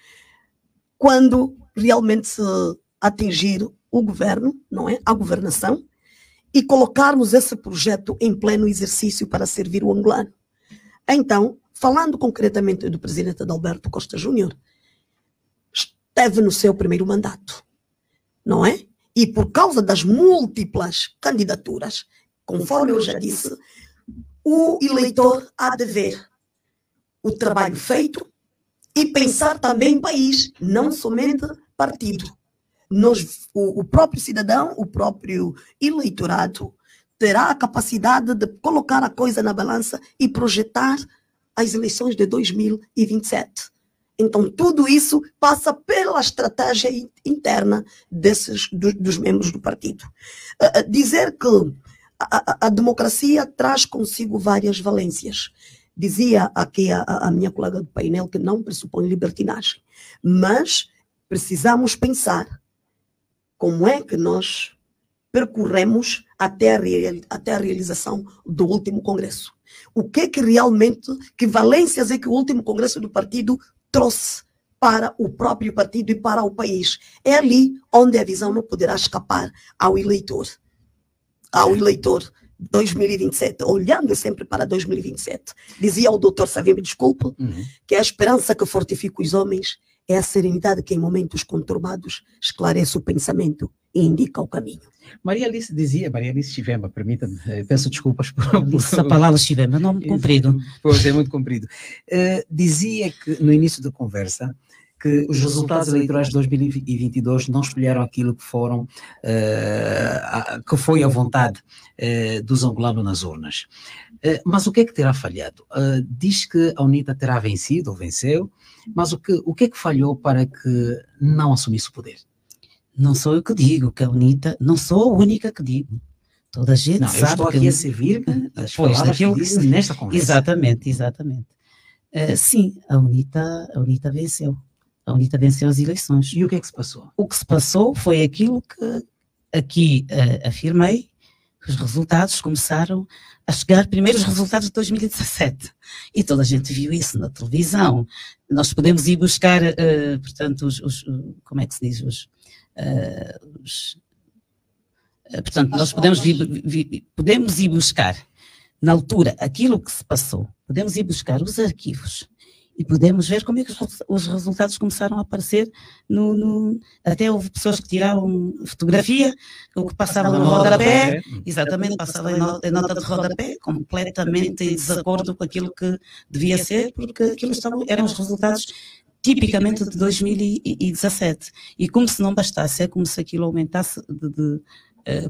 [SPEAKER 2] quando realmente se atingir o governo, não é? A governação, e colocarmos esse projeto em pleno exercício para servir o angolano. Então, falando concretamente do presidente Adalberto Costa Júnior, esteve no seu primeiro mandato, não é? E por causa das múltiplas candidaturas, conforme eu já disse, o eleitor há de ver o trabalho feito e pensar também em país, não somente partido. O próprio cidadão, o próprio eleitorado terá a capacidade de colocar a coisa na balança e projetar as eleições de 2027. Então, tudo isso passa pela estratégia interna dos membros do partido. Dizer que a democracia traz consigo várias valências. Dizia aqui a minha colega do painel que não pressupõe libertinagem, mas precisamos pensar como é que nós percorremos até a realização do último congresso. O que é que realmente, que valências é que o último congresso do partido trouxe para o próprio partido e para o país? É ali onde a visão não poderá escapar ao eleitor. Ao eleitor 2027, olhando sempre para 2027. Dizia o doutor Savim, me desculpe, que a esperança que fortifica os homens é a serenidade que em momentos conturbados esclarece o pensamento e indica o caminho.
[SPEAKER 1] Maria Alice Chivemba, permita-me, peço desculpas por
[SPEAKER 3] essa palavra Chivemba, nome comprido.
[SPEAKER 1] Pois é, muito comprido. Dizia que no início da conversa que os resultados eleitorais de 2022 não escolheram aquilo que foram, que foi a vontade dos angolanos nas urnas. Mas o que é que terá falhado? Diz que a UNITA terá vencido ou venceu, mas o que é que falhou para que não assumisse o poder?
[SPEAKER 3] Não sou eu que digo, que a UNITA, não sou a única que digo. Toda a gente sabe.
[SPEAKER 1] Eu estou aqui a servir as palavras que disse nesta conversa.
[SPEAKER 3] Exatamente. Sim, a UNITA venceu. A UNITA venceu as eleições.
[SPEAKER 1] E o que é que se passou?
[SPEAKER 3] O que se passou foi aquilo que aqui afirmei, que os resultados começaram a chegar, primeiro os resultados de 2017. E toda a gente viu isso na televisão. Nós podemos ir buscar, portanto, como é que se diz? Portanto, nós podemos ir buscar, na altura, aquilo que se passou. Podemos ir buscar os arquivos e podemos ver como é que os resultados começaram a aparecer. Até houve pessoas que tiraram fotografia, o que passava no rodapé, exatamente, passava em nota de rodapé, completamente em desacordo com aquilo que devia ser, porque aquilo eram os resultados tipicamente de 2017. E como se não bastasse, é como se aquilo aumentasse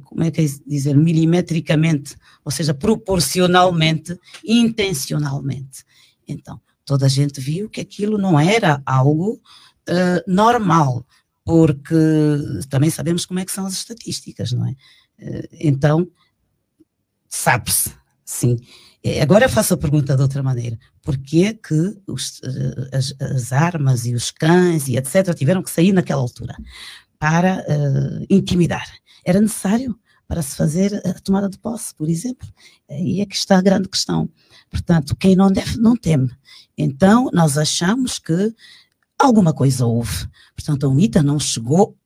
[SPEAKER 3] como é que é dizer, milimetricamente, ou seja, proporcionalmente, intencionalmente. Então, toda a gente viu que aquilo não era algo normal, porque também sabemos como é que são as estatísticas, não é? Então, Sabe-se, sim. Agora eu faço a pergunta de outra maneira. Porquê que as armas e os cães e etc. tiveram que sair naquela altura para intimidar? Era necessário para se fazer a tomada de posse, por exemplo. Aí é que está a grande questão. Portanto, quem não deve, não teme. Então, nós achamos que alguma coisa houve. Portanto, a UNITA não chegou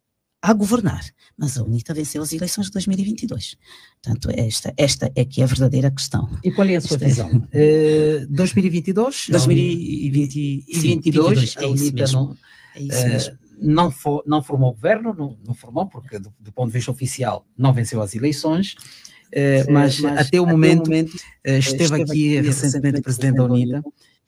[SPEAKER 3] a governar, mas a UNITA venceu as eleições de 2022. Portanto, esta é que é a verdadeira questão.
[SPEAKER 1] E qual é a sua visão? 2022?
[SPEAKER 3] 2022,
[SPEAKER 1] a UNITA não formou o governo, não formou, porque do ponto de vista oficial não venceu as eleições, mas até o momento esteve aqui recentemente o presidente da UNITA,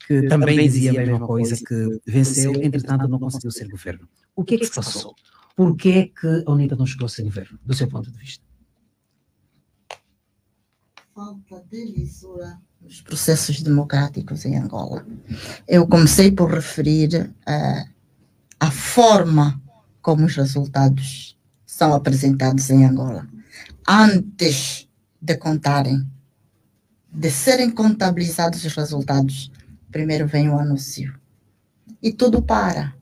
[SPEAKER 1] que também dizia a mesma coisa, que venceu, entretanto não conseguiu ser governo. O que é que se passou? Por que é que a UNITA não chegou a ser governo, do seu ponto de vista?
[SPEAKER 4] Falta de lisura nos processos democráticos em Angola. Eu comecei por referir a forma como os resultados são apresentados em Angola. Antes de contarem, de serem contabilizados os resultados, primeiro vem o anúncio. E tudo para.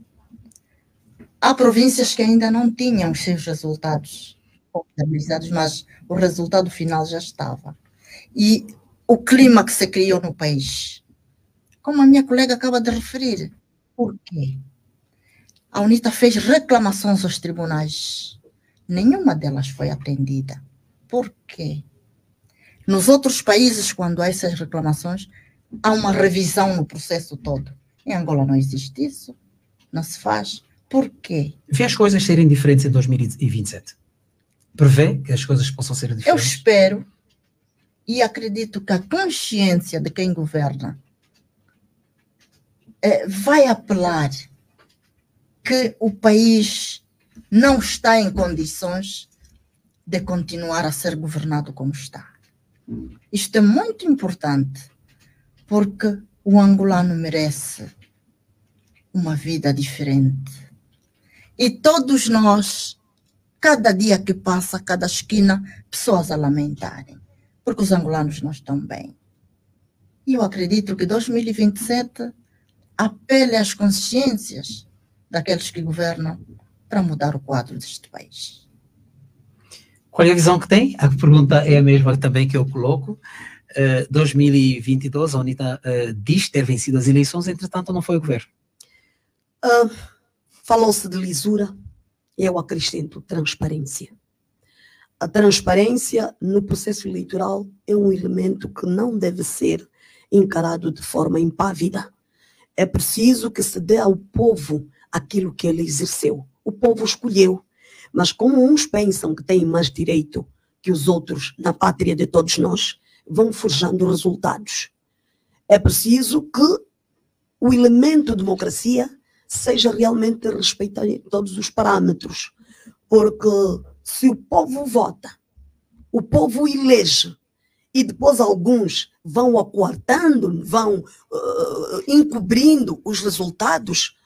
[SPEAKER 4] Há províncias que ainda não tinham os seus resultados contabilizados, mas o resultado final já estava. E o clima que se criou no país, como a minha colega acaba de referir, por quê? A UNITA fez reclamações aos tribunais. Nenhuma delas foi atendida. Por quê? Nos outros países, quando há essas reclamações, há uma revisão no processo todo. Em Angola não existe isso. Não se faz. Por quê?
[SPEAKER 1] Vê as coisas serem diferentes em 2027? Prevê que as coisas possam ser diferentes?
[SPEAKER 4] Eu espero e acredito que a consciência de quem governa vai apelar que o país não está em condições de continuar a ser governado como está. Isto é muito importante, porque o angolano merece uma vida diferente. E todos nós, cada dia que passa, cada esquina, pessoas a lamentarem, porque os angolanos não estão bem. E eu acredito que 2027 apele às consciências daqueles que governam para mudar o quadro deste país.
[SPEAKER 1] Qual é a visão que tem? A pergunta é a mesma também que eu coloco. 2022, a UNITA diz ter vencido as eleições, entretanto não foi o governo.
[SPEAKER 2] Falou-se de lisura, eu acrescento transparência. A transparência no processo eleitoral é um elemento que não deve ser encarado de forma impávida. É preciso que se dê ao povo aquilo que ele exerceu. O povo escolheu, mas como uns pensam que têm mais direito que os outros na pátria de todos nós, vão forjando resultados. É preciso que o elemento democracia seja realmente respeitado em todos os parâmetros, porque se o povo vota, o povo elege, e depois alguns vão acortando, vão encobrindo os resultados,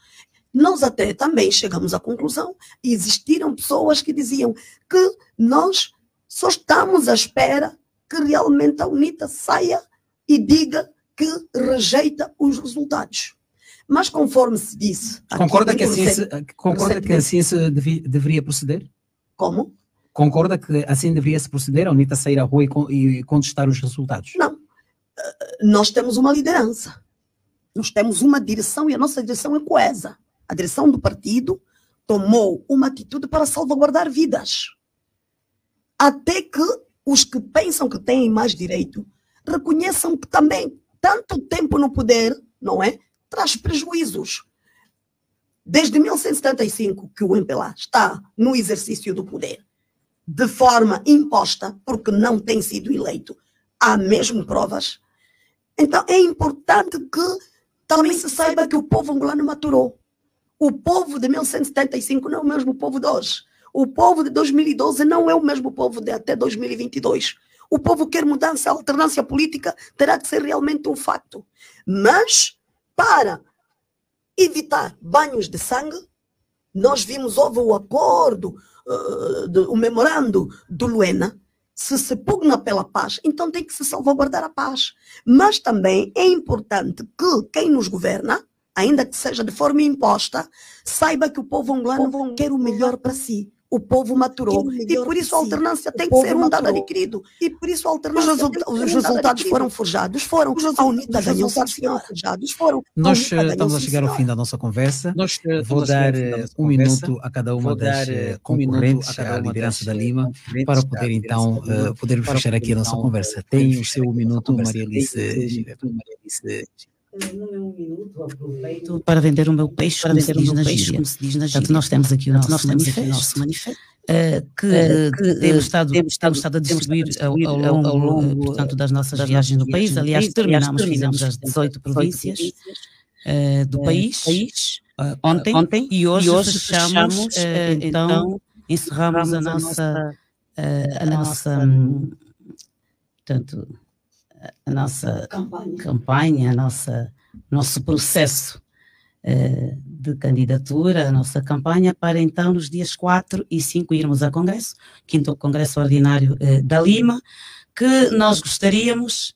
[SPEAKER 2] nós até também chegamos à conclusão, e existiram pessoas que diziam que nós só estamos à espera que realmente a UNITA saia e diga que rejeita os resultados. Mas conforme se disse...
[SPEAKER 1] Concorda que assim se deveria proceder?
[SPEAKER 2] Como?
[SPEAKER 1] Concorda que assim deveria se proceder, a UNITA sair à rua e contestar os resultados?
[SPEAKER 2] Não. Nós temos uma liderança. Nós temos uma direção e a nossa direção é coesa. A direção do partido tomou uma atitude para salvaguardar vidas. Até que os que pensam que têm mais direito reconheçam que também tanto tempo no poder, não é? Traz prejuízos. Desde 1975 que o MPLA está no exercício do poder, de forma imposta, porque não tem sido eleito. Há mesmo provas. Então é importante que também se saiba que o povo angolano maturou. O povo de 1975 não é o mesmo povo de hoje. O povo de 2012 não é o mesmo povo de até 2022. O povo quer mudança, a alternância política terá que ser realmente um facto. Mas, para evitar banhos de sangue, nós vimos, houve o acordo, o memorando do Luena, se pugna pela paz, então tem que se salvaguardar a paz. Mas também é importante que quem nos governa, ainda que seja de forma imposta, saiba que o povo angolano quer o melhor para si. O povo maturou. E por isso a alternância tem que ser um dado adquirido. E por isso a alternância os resultados foram forjados. A UNITA ganhou,
[SPEAKER 1] Nós estamos a chegar ao fim da nossa conversa. Vou dar um minuto a cada uma das concorrentes à liderança da Lima para poder então poder fechar aqui a nossa conversa. Tem o seu minuto, Maria Alice.
[SPEAKER 3] No meu minuto, aproveito para vender o meu peixe, como se diz na gíria. Portanto, nós temos aqui o nosso manifesto, que temos estado a distribuir ao longo, portanto, das nossas viagens no país. Aliás, fizemos as 18 províncias do país ontem e hoje fechamos, então, encerramos a nossa portanto, a nossa campanha, nosso processo de candidatura, a nossa campanha para então nos dias 4 e 5 irmos a Congresso, 5º Congresso Ordinário da Lima, que nós gostaríamos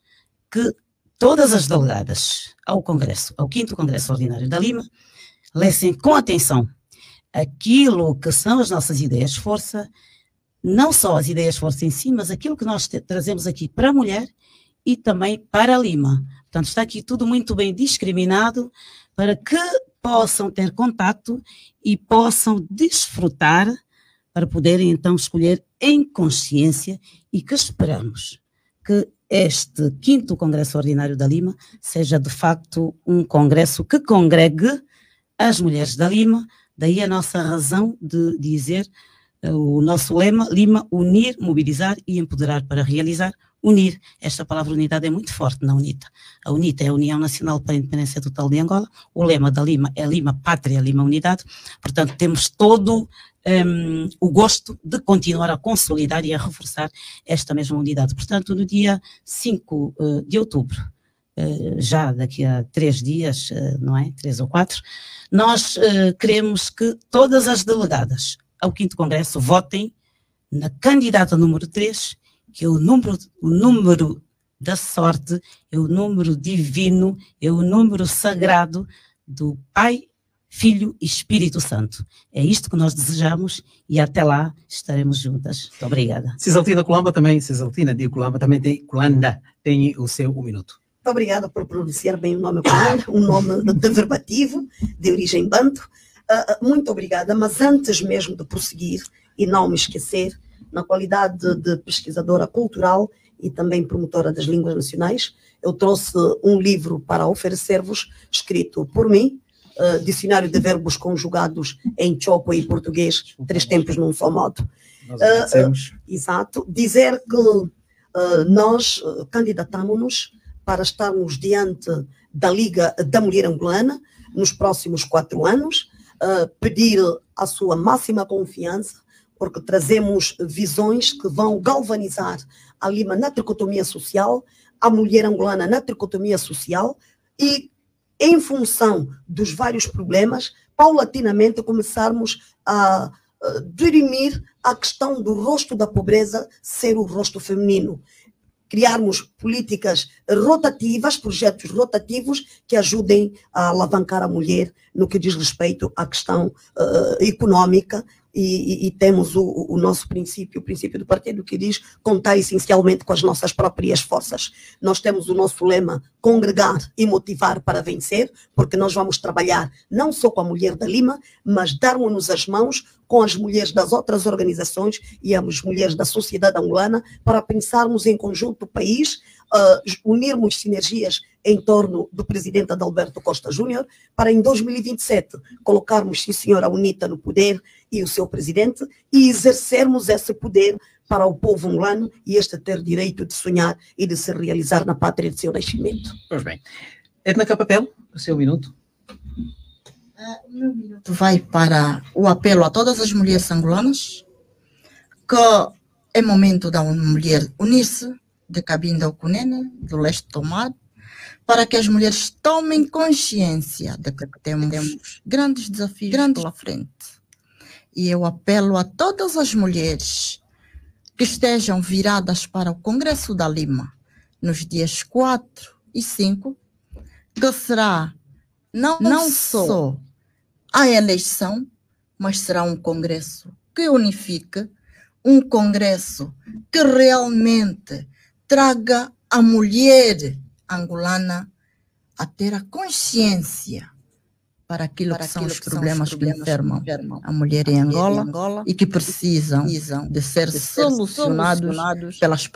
[SPEAKER 3] que todas as delegadas ao Congresso, ao 5º Congresso Ordinário da Lima, lessem com atenção aquilo que são as nossas ideias-força, não só as ideias-força em si, mas aquilo que nós trazemos aqui para a mulher e também para a Lima. Portanto, está aqui tudo muito bem discriminado para que possam ter contato e possam desfrutar para poderem então escolher em consciência e que esperamos que este 5º Congresso Ordinário da Lima seja de facto um congresso que congregue as mulheres da Lima, daí a nossa razão de dizer o nosso lema, Lima, unir, mobilizar e empoderar para realizar. Unir, esta palavra unidade é muito forte na UNITA. A UNITA é a União Nacional para a Independência Total de Angola, o lema da Lima é Lima, Pátria, Lima, Unidade, portanto temos todo o gosto de continuar a consolidar e a reforçar esta mesma unidade. Portanto, no dia 5 de outubro, já daqui a 3 dias, não é? 3 ou 4, nós queremos que todas as delegadas ao 5º Congresso votem na candidata número 3, que é o número da sorte, é o número divino, é o número sagrado do Pai, Filho e Espírito Santo. É isto que nós desejamos e até lá estaremos juntas. Muito obrigada.
[SPEAKER 1] Cisaltina Colamba também tem o seu 1 minuto.
[SPEAKER 2] Muito obrigada por pronunciar bem o nome Colanda, um nome deverbativo, de origem banto. Muito obrigada, mas antes mesmo de prosseguir e não me esquecer, na qualidade de pesquisadora cultural e também promotora das línguas nacionais, eu trouxe um livro para oferecer-vos, escrito por mim, Dicionário de Verbos Conjugados em Chopo e Português, 3 tempos num só modo.
[SPEAKER 1] Nós agradecemos.
[SPEAKER 2] Exato. Dizer que nós candidatamos-nos para estarmos diante da Liga da Mulher Angolana nos próximos 4 anos, pedir a sua máxima confiança, porque trazemos visões que vão galvanizar a Lima na tricotomia social, a mulher angolana na tricotomia social e, em função dos vários problemas, paulatinamente começarmos a dirimir a questão do rosto da pobreza ser o rosto feminino. Criarmos políticas rotativas, projetos rotativos que ajudem a alavancar a mulher no que diz respeito à questão económica. E temos o nosso princípio, o princípio do partido, que diz contar essencialmente com as nossas próprias forças. Nós temos o nosso lema, congregar e motivar para vencer, porque nós vamos trabalhar não só com a mulher da Lima, mas darmos-nos as mãos com as mulheres das outras organizações e as mulheres da sociedade angolana para pensarmos em conjunto o país, unirmos sinergias em torno do presidente Adalberto Costa Júnior, para em 2027 colocarmos, sim senhor, a UNITA no poder e o seu presidente e exercermos esse poder para o povo angolano e este ter direito de sonhar e de se realizar na pátria de seu nascimento.
[SPEAKER 1] Pois bem. Edna Capapel, o seu minuto.
[SPEAKER 4] O meu minuto vai para o apelo a todas as mulheres angolanas que é momento da mulher unir-se de Cabinda ao Cunene, do leste do mar, para que as mulheres tomem consciência de que temos grandes desafios pela frente. E eu apelo a todas as mulheres que estejam viradas para o Congresso da Lima nos dias 4 e 5, que será não só a eleição, mas será um congresso que unifique, um congresso que realmente traga a mulher angolana a ter a consciência para aquilo que são os problemas que enfermam a mulher em Angola e que precisam de ser solucionados pelas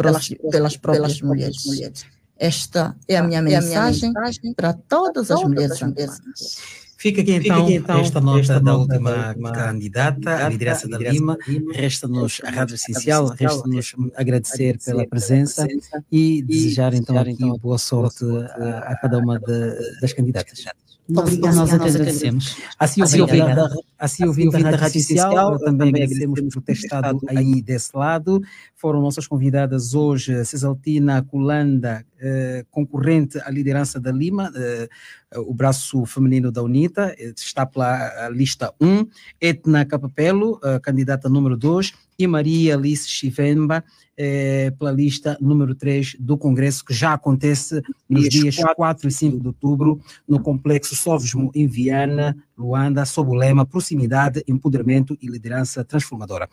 [SPEAKER 4] próprias mulheres. Esta é a minha mensagem para todas as mulheres angolanas.
[SPEAKER 1] Fica aqui então esta nota da última candidata à liderança da Lima. Resta-nos a Rádio Essencial, resta-nos agradecer pela presença e desejar então aqui boa sorte a cada uma das candidatas.
[SPEAKER 3] Nós agradecemos.
[SPEAKER 1] Assim ouvindo da Rádio Essencial, também agradecemos por ter estado aí desse lado. Foram nossas convidadas hoje, Cesaltina Colanda, concorrente à liderança da Lima, o braço feminino da UNITA, está pela lista 1, Etna Capapelo, candidata número 2, e Maria Alice Chivemba, pela lista número 3 do Congresso, que já acontece nos dias 4 e 5 de outubro, no Complexo Sovesmo em Viana, Luanda, sob o lema Proximidade, Empoderamento e Liderança Transformadora.